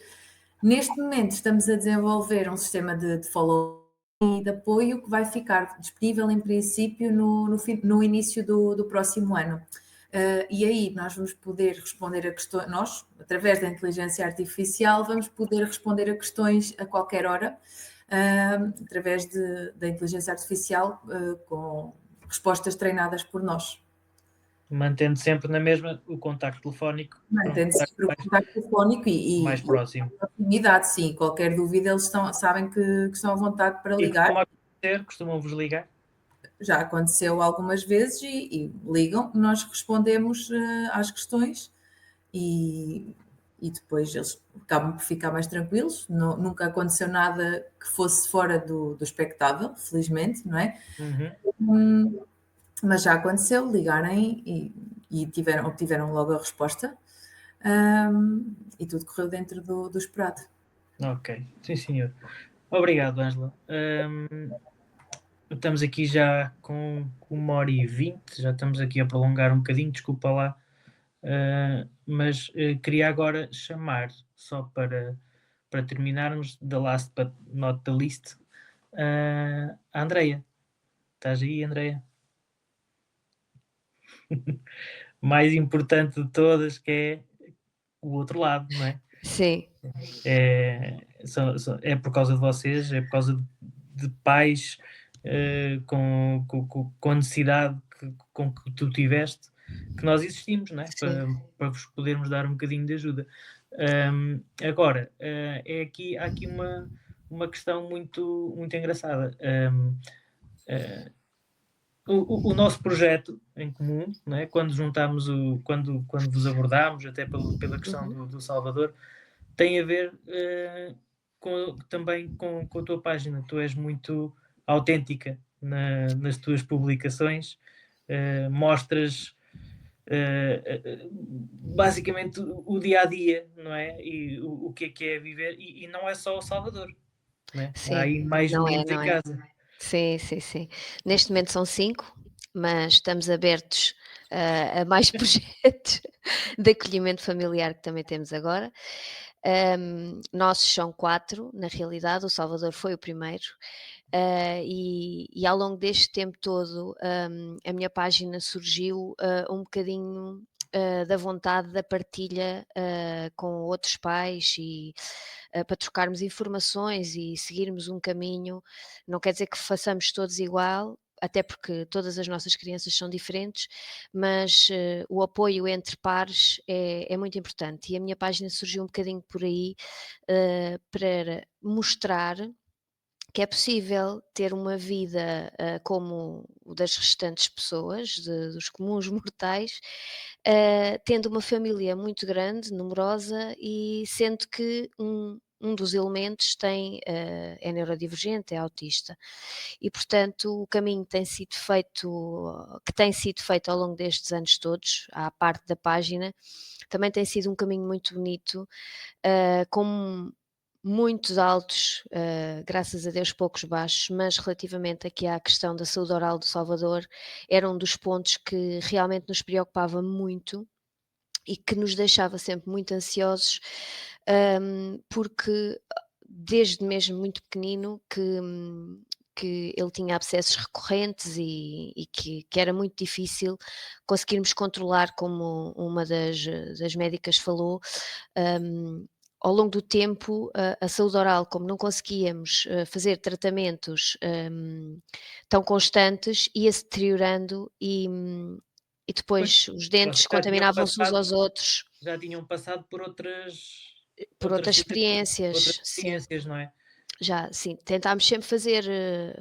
Neste momento estamos a desenvolver um sistema de follow-up e de apoio que vai ficar disponível em princípio no início do próximo ano. E aí nós vamos poder responder a questões, nós, através da inteligência artificial, vamos poder responder a questões a qualquer hora, através da inteligência artificial, com respostas treinadas por nós. Mantendo sempre na mesma o contacto telefónico. Mantendo sempre o contacto telefónico e mais próximo. A proximidade, sim. Qualquer dúvida, eles sabem que estão à vontade para ligar. Costumam-vos ligar? Já aconteceu algumas vezes e ligam, nós respondemos às questões e depois eles acabam por ficar mais tranquilos. Nunca aconteceu nada que fosse fora do expectável, felizmente, não é? Uhum. Mas já aconteceu ligarem e obtiveram logo a resposta e tudo correu dentro do esperado. Ok, sim senhor. Obrigado, Ângela. Estamos aqui já com 1h20, já estamos aqui a prolongar um bocadinho, desculpa lá, mas queria agora chamar, só para terminarmos, the last but not the least, a Andreia. Estás aí, Andreia? Mais importante de todas, que é o outro lado, não é? Sim. É por causa de vocês, é por causa de pais com a necessidade com que tu tiveste, que nós existimos, não é? Para vos podermos dar um bocadinho de ajuda. Agora, há aqui uma questão muito, muito engraçada. O nosso projeto em comum, não é? Quando juntámos quando vos abordámos, até pela questão do Salvador, tem a ver também com a tua página. Tu és muito autêntica nas tuas publicações, mostras basicamente o dia a dia, não é? E o que é viver, e não é só o Salvador, não é? Sim, há aí mais meninos em casa. Sim. Neste momento são 5, mas estamos abertos a mais projetos de acolhimento familiar que também temos agora. Nossos são 4, na realidade, o Salvador foi o primeiro. E ao longo deste tempo todo, a minha página surgiu um bocadinho da vontade da partilha com outros pais e para trocarmos informações e seguirmos um caminho. Não quer dizer que façamos todos igual, até porque todas as nossas crianças são diferentes, mas o apoio entre pares é muito importante. E a minha página surgiu um bocadinho por aí para mostrar que é possível ter uma vida como o das restantes pessoas, dos comuns mortais, tendo uma família muito grande, numerosa, e sendo que um dos elementos é neurodivergente, é autista. E, portanto, o caminho que tem sido feito ao longo destes anos todos, à parte da página, também tem sido um caminho muito bonito, com muitos altos, graças a Deus poucos baixos, mas relativamente aqui à questão da saúde oral do Salvador, era um dos pontos que realmente nos preocupava muito e que nos deixava sempre muito ansiosos, porque desde mesmo muito pequenino que ele tinha abscessos recorrentes e que era muito difícil conseguirmos controlar, como uma das médicas falou. Ao longo do tempo, a saúde oral, como não conseguíamos fazer tratamentos tão constantes, ia-se deteriorando e Pois, depois os dentes vocês já tinham contaminavam-se uns passado, aos outros já tinham passado por por outras outras experiências, sim. experiências, não é? Já, sim, tentámos sempre fazer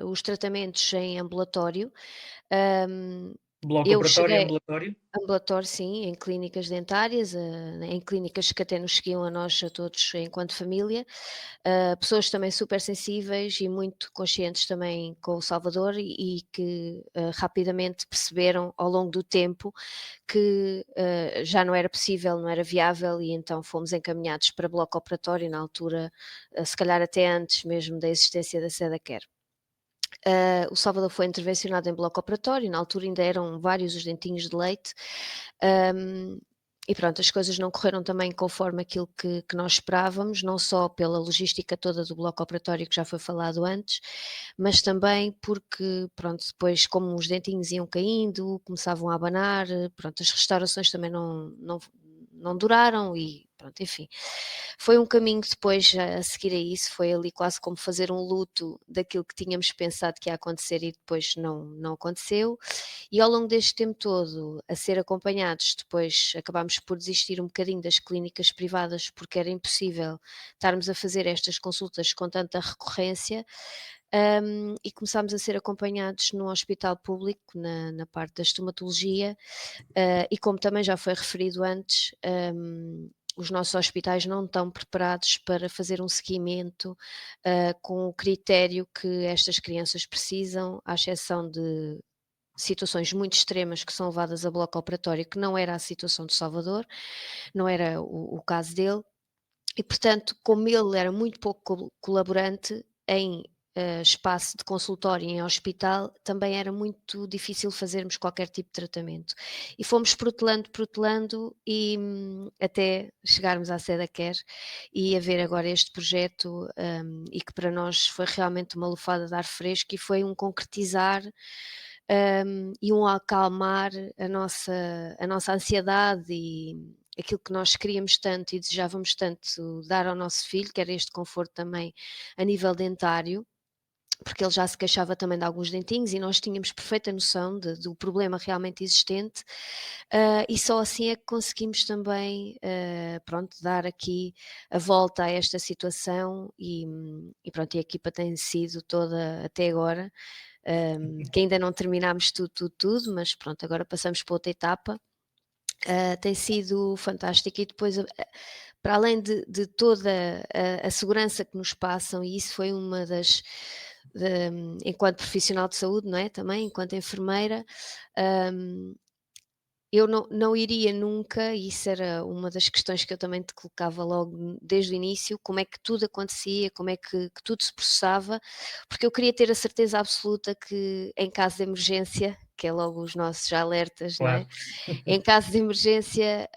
os tratamentos em ambulatório. Hum, Bloco eu operatório cheguei ambulatório. Ambulatório, sim, em clínicas dentárias, em clínicas que até nos seguiam a nós a todos enquanto família, pessoas também super sensíveis e muito conscientes também com o Salvador e que rapidamente perceberam ao longo do tempo que já não era possível, não era viável e então fomos encaminhados para bloco operatório na altura, se calhar até antes mesmo da existência da Sedacare. O Salvador foi intervencionado em bloco operatório, na altura ainda eram vários os dentinhos de leite, e pronto, as coisas não correram também conforme aquilo que nós esperávamos, não só pela logística toda do bloco operatório que já foi falado antes, mas também porque, pronto, depois como os dentinhos iam caindo, começavam a abanar, pronto, as restaurações também não duraram e pronto, enfim. Foi um caminho depois a seguir a isso, foi ali quase como fazer um luto daquilo que tínhamos pensado que ia acontecer e depois não aconteceu. E ao longo deste tempo todo, a ser acompanhados, depois acabámos por desistir um bocadinho das clínicas privadas porque era impossível estarmos a fazer estas consultas com tanta recorrência. E começámos a ser acompanhados num hospital público, na parte da estomatologia, e como também já foi referido antes, os nossos hospitais não estão preparados para fazer um seguimento com o critério que estas crianças precisam, à exceção de situações muito extremas que são levadas a bloco operatório, que não era a situação de Salvador, não era o caso dele, e portanto, como ele era muito pouco colaborante em espaço de consultório em hospital, também era muito difícil fazermos qualquer tipo de tratamento. E fomos protelando e até chegarmos à Sedacare e a ver agora este projeto e que para nós foi realmente uma lufada de ar fresco e foi um concretizar e um acalmar a nossa ansiedade e aquilo que nós queríamos tanto e desejávamos tanto dar ao nosso filho, que era este conforto também a nível dentário, porque ele já se queixava também de alguns dentinhos e nós tínhamos perfeita noção do problema realmente existente, e só assim é que conseguimos também, pronto, dar aqui a volta a esta situação e pronto, e a equipa tem sido toda até agora, que ainda não terminámos tudo, mas pronto, agora passamos para outra etapa. Tem sido fantástico e depois, para além de toda a segurança que nos passam, e isso foi uma enquanto profissional de saúde, não é? Também, enquanto enfermeira, eu não iria nunca, e isso era uma das questões que eu também te colocava logo desde o início, como é que tudo acontecia, como é que tudo se processava, porque eu queria ter a certeza absoluta que em caso de emergência que é logo os nossos alertas, não é? Claro. Em caso de emergência,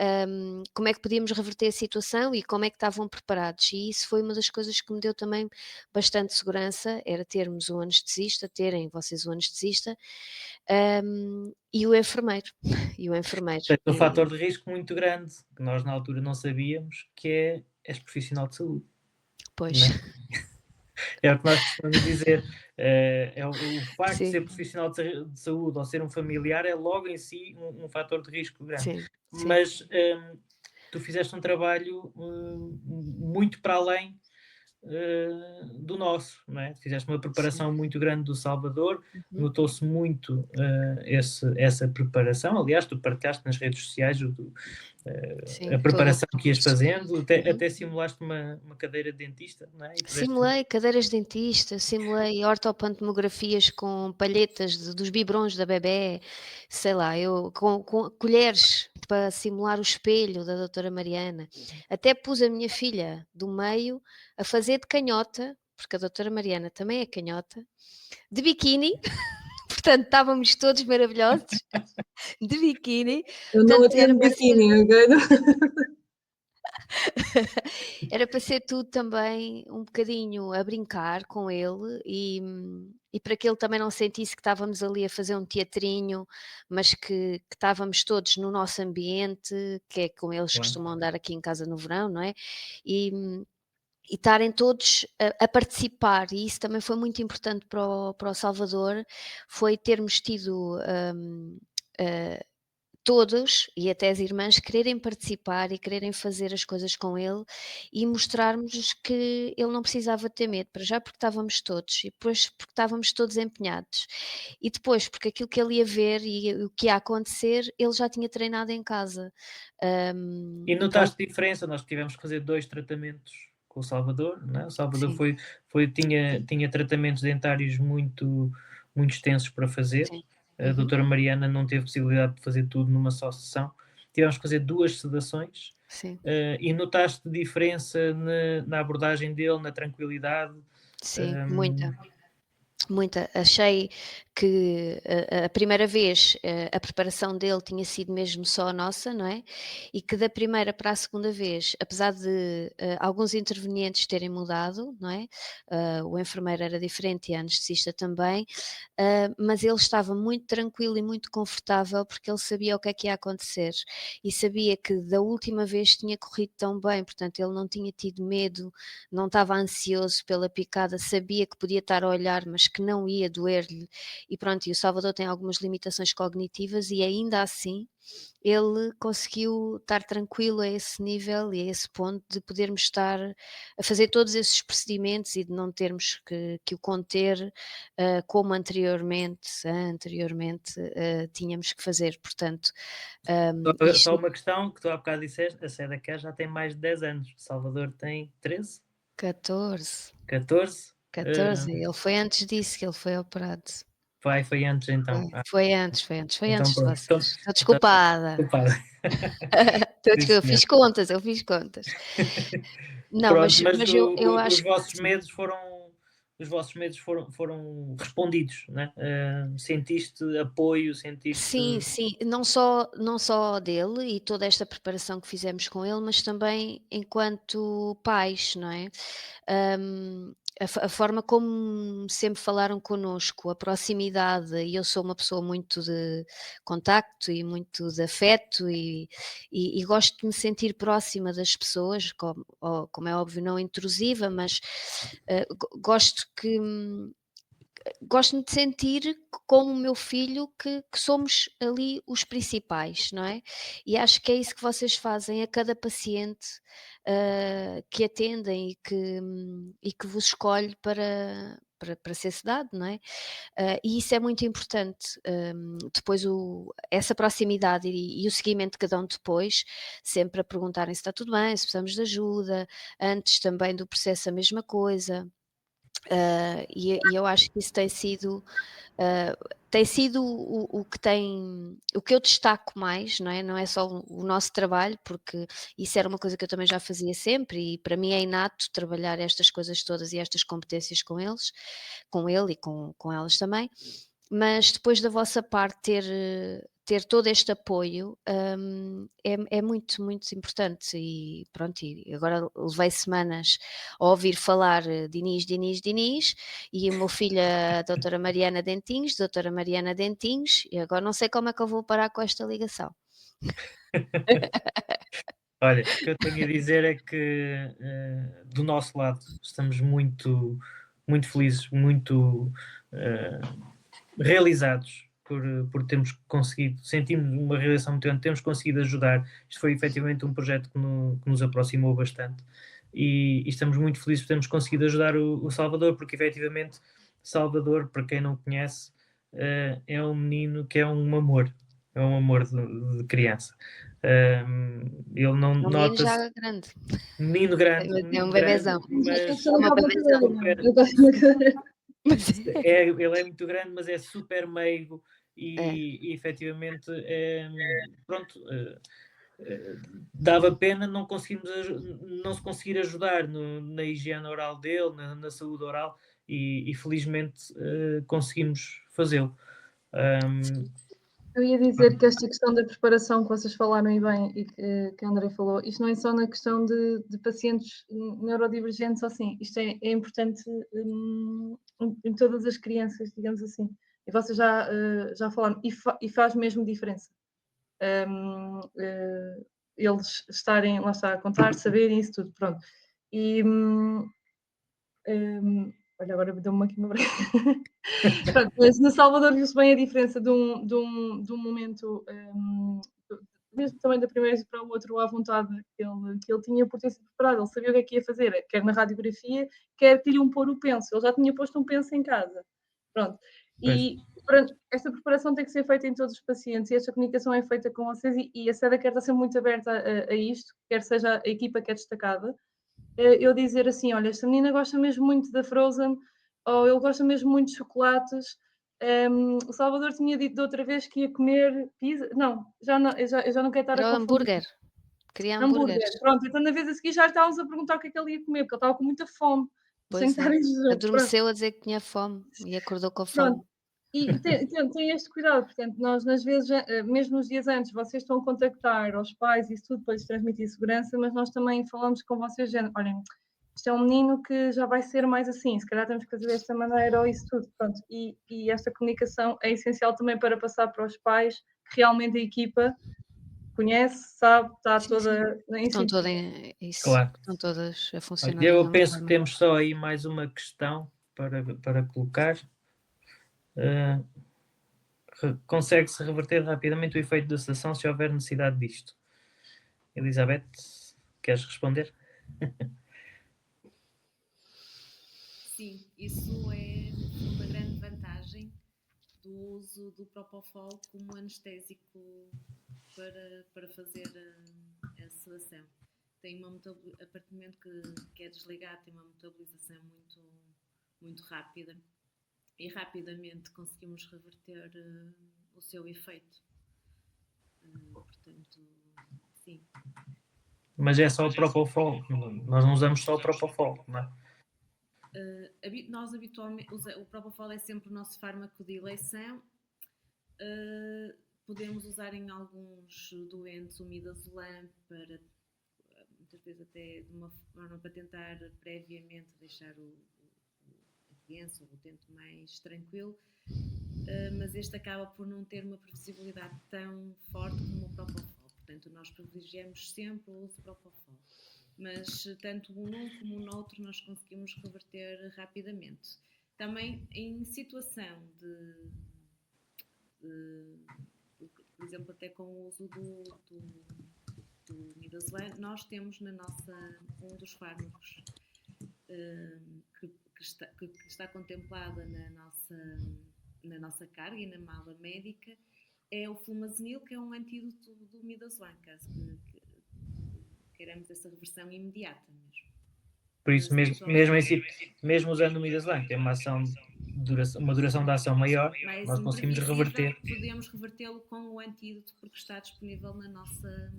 como é que podíamos reverter a situação e como é que estavam preparados. E isso foi uma das coisas que me deu também bastante segurança, era termos um anestesista, terem vocês um anestesista, e o enfermeiro. E o enfermeiro. Tem um fator de risco muito grande, que nós na altura não sabíamos, que é és profissional de saúde. Pois, Não é o que nós costumamos dizer. O facto de sim, ser profissional de saúde ou ser um familiar é logo em si um fator de risco grande. sim, sim. Mas tu fizeste um trabalho muito para além do nosso, não é? Fizeste uma preparação muito grande do Salvador, notou-se muito essa preparação. Aliás, tu partilhaste nas redes sociais Sim, a preparação todo o que ias percurso. fazendo, até simulaste uma cadeira de dentista, não é? E pudeste- Simulei cadeiras de dentista, simulei ortopantomografias com palhetas dos biberons da bebé, sei lá, eu com colheres para simular o espelho da doutora Mariana. Até pus a minha filha do meio a fazer de canhota, porque a doutora Mariana também é canhota, de biquíni, portanto estávamos todos maravilhosos, de biquíni. Eu não Portanto, era atendo para ser biquíni, ok? era para ser tudo também um bocadinho a brincar com ele e para que ele também não sentisse que estávamos ali a fazer um teatrinho, mas que estávamos todos no nosso ambiente, que é como eles Claro. costumam andar aqui em casa no verão, não é? E estarem todos a participar, e isso também foi muito importante para o Salvador, foi termos tido todos, e até as irmãs, quererem participar e quererem fazer as coisas com ele e mostrarmos que ele não precisava ter medo, para já porque estávamos todos, e depois porque estávamos todos empenhados, e depois porque aquilo que ele ia ver e o que ia acontecer, ele já tinha treinado em casa. E notaste diferença? Nós tivemos que fazer 2 tratamentos com o Salvador, não é? O Salvador Sim. tinha tratamentos dentários muito extensos para fazer. Sim. A doutora Mariana não teve possibilidade de fazer tudo numa só sessão. Tivemos que fazer 2 sedações. Sim. E notaste diferença na abordagem dele, na tranquilidade? Sim, muita. Achei que a primeira vez a preparação dele tinha sido mesmo só a nossa, não é? E que da primeira para a segunda vez, apesar de alguns intervenientes terem mudado, não é? O enfermeiro era diferente e a anestesista também, mas ele estava muito tranquilo e muito confortável porque ele sabia o que é que ia acontecer e sabia que da última vez tinha corrido tão bem, portanto ele não tinha tido medo, não estava ansioso pela picada, sabia que podia estar a olhar, mas que não ia doer-lhe. E pronto, e o Salvador tem algumas limitações cognitivas e ainda assim ele conseguiu estar tranquilo a esse nível e a esse ponto de podermos estar a fazer todos esses procedimentos e de não termos que o conter como anteriormente tínhamos que fazer. Portanto, Só uma questão que tu há bocado disseste, a Sedacare já tem mais de 10 anos. O Salvador tem 13? 14. 14? 14, ele foi antes disso que ele foi operado. Foi antes então. Foi antes Então, de pronto. vocês. Estou desculpada. Desculpada. Eu fiz contas. Não, Pronto, mas eu os acho vossos que medos foram respondidos, né? Sentiste apoio, sim, não só dele e toda esta preparação que fizemos com ele, mas também enquanto pais, não é? A forma como sempre falaram connosco, a proximidade, e eu sou uma pessoa muito de contacto e muito de afeto e gosto de me sentir próxima das pessoas, como é óbvio, não intrusiva, mas gosto-me de sentir como o meu filho que somos ali os principais, não é? E acho que é isso que vocês fazem a cada paciente que atendem e que vos escolhe para ser sedado, não é? E isso é muito importante. Depois essa proximidade e o seguimento de cada um depois, sempre a perguntarem se está tudo bem, se precisamos de ajuda, antes também do processo a mesma coisa. E eu acho que isso tem sido o que eu destaco mais, não é só o nosso trabalho, porque isso era uma coisa que eu também já fazia sempre e para mim é inato trabalhar estas coisas todas e estas competências com ele e com elas também. mas depois da vossa parte ter todo este apoio é muito, muito importante. E pronto, e agora levei semanas a ouvir falar Diniz, e o meu filho, a doutora Mariana Dentinhos, e agora não sei como é que eu vou parar com esta ligação. Olha, o que eu tenho a dizer é que do nosso lado estamos muito, muito felizes, muito realizados por termos conseguido, sentimos uma realização muito grande, temos conseguido ajudar. Isto foi efetivamente um projeto que nos aproximou bastante e estamos muito felizes por termos conseguido ajudar o Salvador, porque efetivamente Salvador, para quem não conhece, é um menino que é um amor de criança. Ele não Um menino nota-se. já grande. Menino grande, É um bebezão. mas É uma bebezão. ele é muito grande, mas é super meigo e efetivamente pronto, dava pena não se conseguir ajudar na higiene oral dele, na saúde oral e felizmente conseguimos fazê-lo. Eu ia dizer que esta questão da preparação que vocês falaram e bem e que a André falou, isto não é só na questão de pacientes neurodivergentes, assim, isto é importante em todas as crianças, digamos assim. E vocês já falaram, e faz mesmo diferença. Eles estarem, lá está, a contar, saberem isso tudo, pronto. E olha, agora deu-me aqui uma Pronto, mas no Salvador viu-se bem a diferença de um momento, mesmo também da primeira vez para o outro, à vontade que ele tinha por ter sido preparado. Ele sabia o que é que ia fazer, quer na radiografia, quer que lhe iam pôr o penso. Ele já tinha posto um penso em casa. Pronto. E esta preparação tem que ser feita em todos os pacientes e esta comunicação é feita com vocês e a SEDA quer estar sempre muito aberta a isto, quer seja a equipa que é destacada. Eu dizer assim, olha, esta menina gosta mesmo muito da Frozen, ou ele gosta mesmo muito de chocolates. O Salvador tinha dito da outra vez que ia comer pizza. Não, eu já não quero estar Era a confundir. hambúrguer. Queria Hambúrguer. hambúrgueres. Pronto, então na vez a seguir já estávamos a perguntar o que é que ele ia comer, porque ele estava com muita fome. Sem Pois estar em jejum. adormeceu a dizer que tinha fome e acordou com Pronto. fome. E tem este cuidado, portanto, nós às vezes, mesmo nos dias antes, vocês estão a contactar aos pais e isso tudo para lhes transmitir segurança, mas nós também falamos com vocês, olhem, isto é um menino que já vai ser mais assim, se calhar temos que fazer desta maneira ou isso tudo, pronto. E esta comunicação é essencial também para passar para os pais que realmente a equipa conhece, sabe, está toda em Estão sentido. Claro. Estão todas a funcionar. Eu penso que temos só aí mais uma questão para colocar. Consegue-se reverter rapidamente o efeito da sedação se houver necessidade disto? Elizabeth, queres responder? Sim, isso é uma grande vantagem do uso do Propofol como anestésico para fazer a sedação. Tem a partir do momento que é desligado, tem uma metabolização muito, muito rápida e rapidamente conseguimos reverter o seu efeito. Portanto, sim. Mas é só o Propofol, nós não usamos só o Propofol, não é? Nós habitualmente, o Propofol é sempre o nosso fármaco de eleição. Podemos usar em alguns doentes o midazolam para, muitas vezes até de uma forma para tentar previamente deixar a criança ou o utente mais tranquilo, mas este acaba por não ter uma previsibilidade tão forte como o Propofol. Portanto, nós privilegiamos sempre o uso do Propofol. Mas tanto num como no outro nós conseguimos reverter rapidamente. Também em situação por exemplo, até com o uso do midazolam, nós temos um dos fármacos que está contemplada na nossa carga e na mala médica é o flumazenil, que é um antídoto do midazolam, caso que queremos essa reversão imediata mesmo. Por isso, mesmo usando o midazolam, tem uma duração de ação maior, nós conseguimos reverter. Podemos revertê-lo com o antídoto porque está disponível na nossa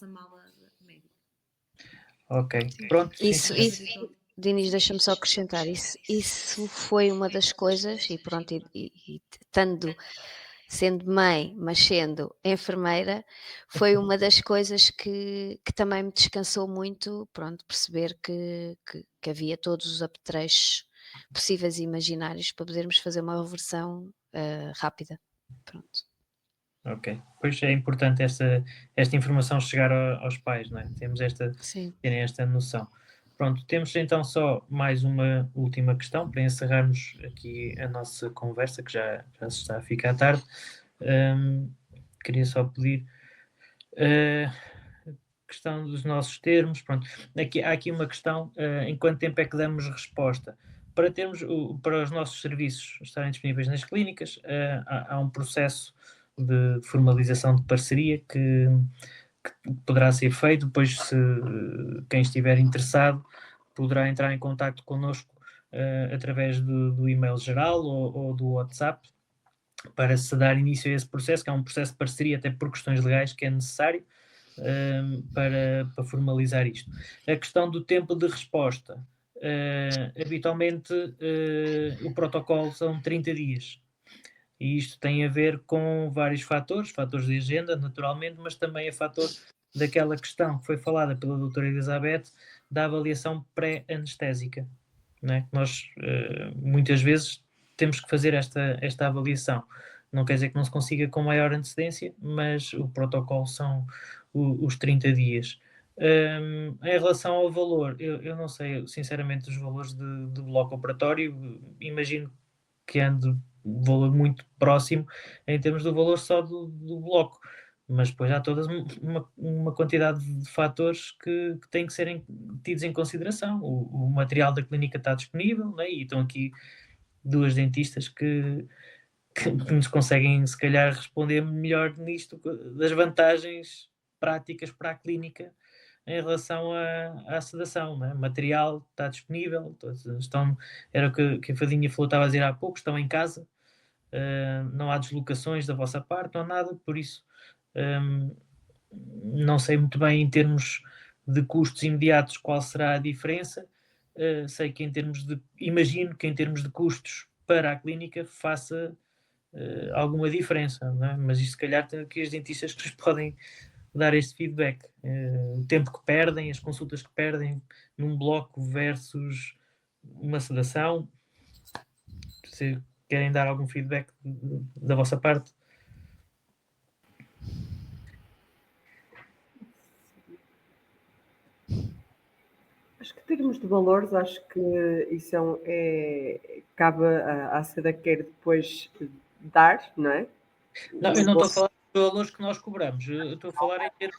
mala médica. Ok, pronto. Dinis, deixa-me só acrescentar, isso foi uma das coisas, e pronto, e sendo mãe, mas sendo enfermeira, foi uma das coisas que também me descansou muito, pronto, perceber que havia todos os apetrechos possíveis e imaginários para podermos fazer uma versão rápida. Pronto. Ok, pois é importante esta informação chegar aos pais, não é? Terem esta noção. Pronto, temos então só mais uma última questão para encerrarmos aqui a nossa conversa, que já se está a ficar tarde. Queria só pedir a questão dos nossos termos. Pronto, há aqui uma questão, em quanto tempo é que damos resposta? Para os nossos serviços estarem disponíveis nas clínicas, há um processo de formalização de parceria que poderá ser feito. Depois, se quem estiver interessado poderá entrar em contato connosco através do e-mail geral ou do WhatsApp para se dar início a esse processo, que é um processo de parceria, até por questões legais, que é necessário para formalizar isto. A questão do tempo de resposta. Habitualmente o protocolo são 30 dias. E isto tem a ver com vários fatores de agenda, naturalmente, mas também a fator daquela questão que foi falada pela doutora Elizabeth, da avaliação pré-anestésica. Não é? Nós, muitas vezes, temos que fazer esta avaliação. Não quer dizer que não se consiga com maior antecedência, mas o protocolo são os 30 dias. Em relação ao valor, eu não sei, sinceramente, os valores de bloco operatório. Imagino que ande um valor muito próximo em termos do valor só do bloco, mas depois há toda uma quantidade de fatores que têm que serem tidos em consideração. O material da clínica está disponível, né? E estão aqui duas dentistas que nos conseguem, se calhar, responder melhor nisto, das vantagens práticas para a clínica em relação à sedação, né? O material está disponível, era o que a Fadinha falou, estava a dizer há pouco, estão em casa, não há deslocações da vossa parte, não há nada, por isso não sei muito bem em termos de custos imediatos qual será a diferença. Sei que imagino que em termos de custos para a clínica faça alguma diferença, não é? Mas isto se calhar tem aqui as dentistas que nos podem dar este feedback. O tempo que perdem, as consultas que perdem num bloco versus uma sedação. Se querem dar algum feedback da vossa parte. Acho que em termos de valores, acho que isso cabe à SEDACARE depois dar, não é? Não, eu não estou a falar dos valores que nós cobramos, eu estou a falar em termos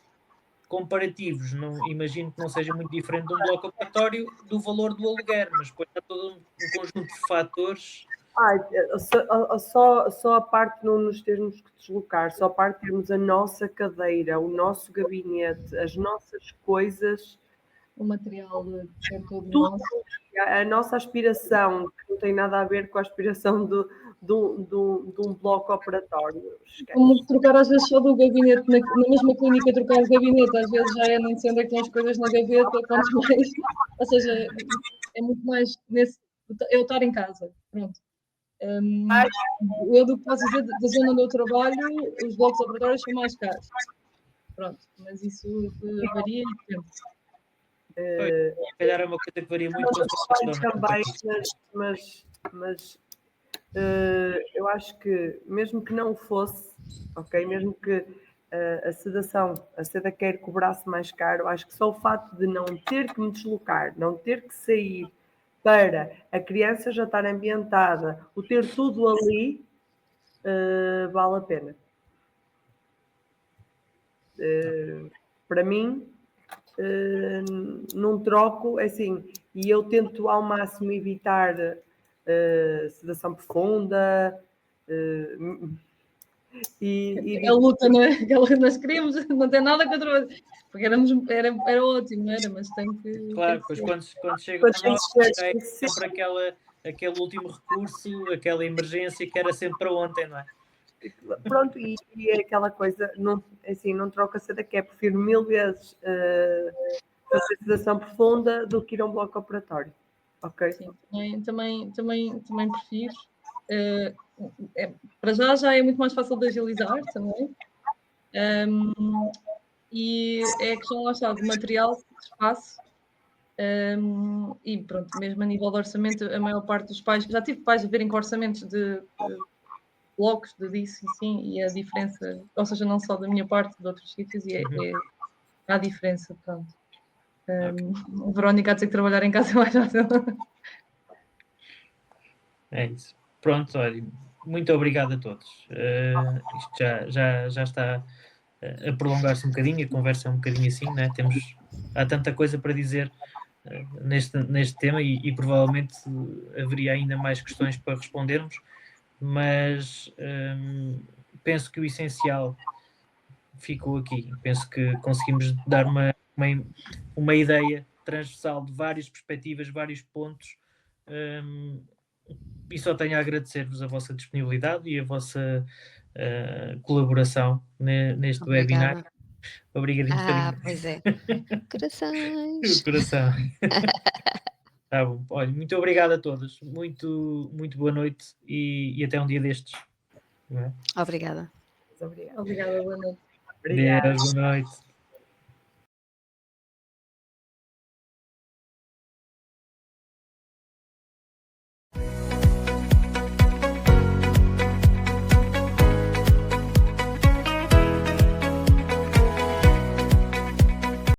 comparativos. Não, imagino que não seja muito diferente de um bloco operatório do valor do aluguer, mas depois há todo um conjunto de fatores. Só a parte de não nos termos que deslocar, só a parte de termos a nossa cadeira, o nosso gabinete, as nossas coisas, O material é todo tudo, nosso. a nossa aspiração, que não tem nada a ver com a aspiração de um bloco operatório. Como trocar às vezes só do gabinete, na mesma clínica trocar o gabinete, às vezes já nem sei onde é que estão as coisas na gaveta, quanto mais, ou seja, é muito mais eu estar em casa, pronto. Eu do que posso dizer da zona onde eu trabalho, os blocos operatórios são mais caros. Pronto, mas isso varia e depende. Se calhar é uma coisa que varia muito também, mas eu acho que mesmo que não fosse, ok, mesmo que a sedação, a SEDACARE cobrasse mais caro, acho que só o facto de não ter que me deslocar, não ter que sair para a criança já estar ambientada, o ter tudo ali, vale a pena. Para mim, não troco, assim, e eu tento ao máximo evitar sedação profunda. É a luta, não é? Aquela que nós queríamos, não tem nada contra. Porque era ótimo, não era? Mas tem que. Claro, depois quando chega é sempre aquele último recurso, aquela emergência que era sempre para ontem, não é? Pronto, e é aquela coisa, não troca SEDACARE, prefiro 1000 vezes fazer sedação profunda do que ir a um bloco operatório. Ok. Sim, também prefiro. Para já é muito mais fácil de agilizar também. E é a questão, lá está, de material, de espaço. E pronto, mesmo a nível de orçamento, a maior parte dos pais, já tive pais a verem com orçamentos de blocos disso e sim, e a diferença, ou seja, não só da minha parte, de outros sítios, e há diferença, pronto. A Verónica a ter que trabalhar em casa é mais fácil. É isso. Pronto, olha, muito obrigado a todos. Isto já está a prolongar-se um bocadinho, a conversa é um bocadinho assim, né? Há tanta coisa para dizer neste tema e provavelmente haveria ainda mais questões para respondermos, mas penso que o essencial ficou aqui. Penso que conseguimos dar uma ideia transversal de várias perspectivas, vários pontos, e só tenho a agradecer-vos a vossa disponibilidade e a vossa colaboração neste webinar. Obrigadinho. Pois é. Corações. Coração. Tá bom. Olha, muito obrigado a todos. Muito, muito boa noite e até um dia destes. Obrigada. Obrigada. Obrigada, boa noite. Obrigada. Deus, boa noite.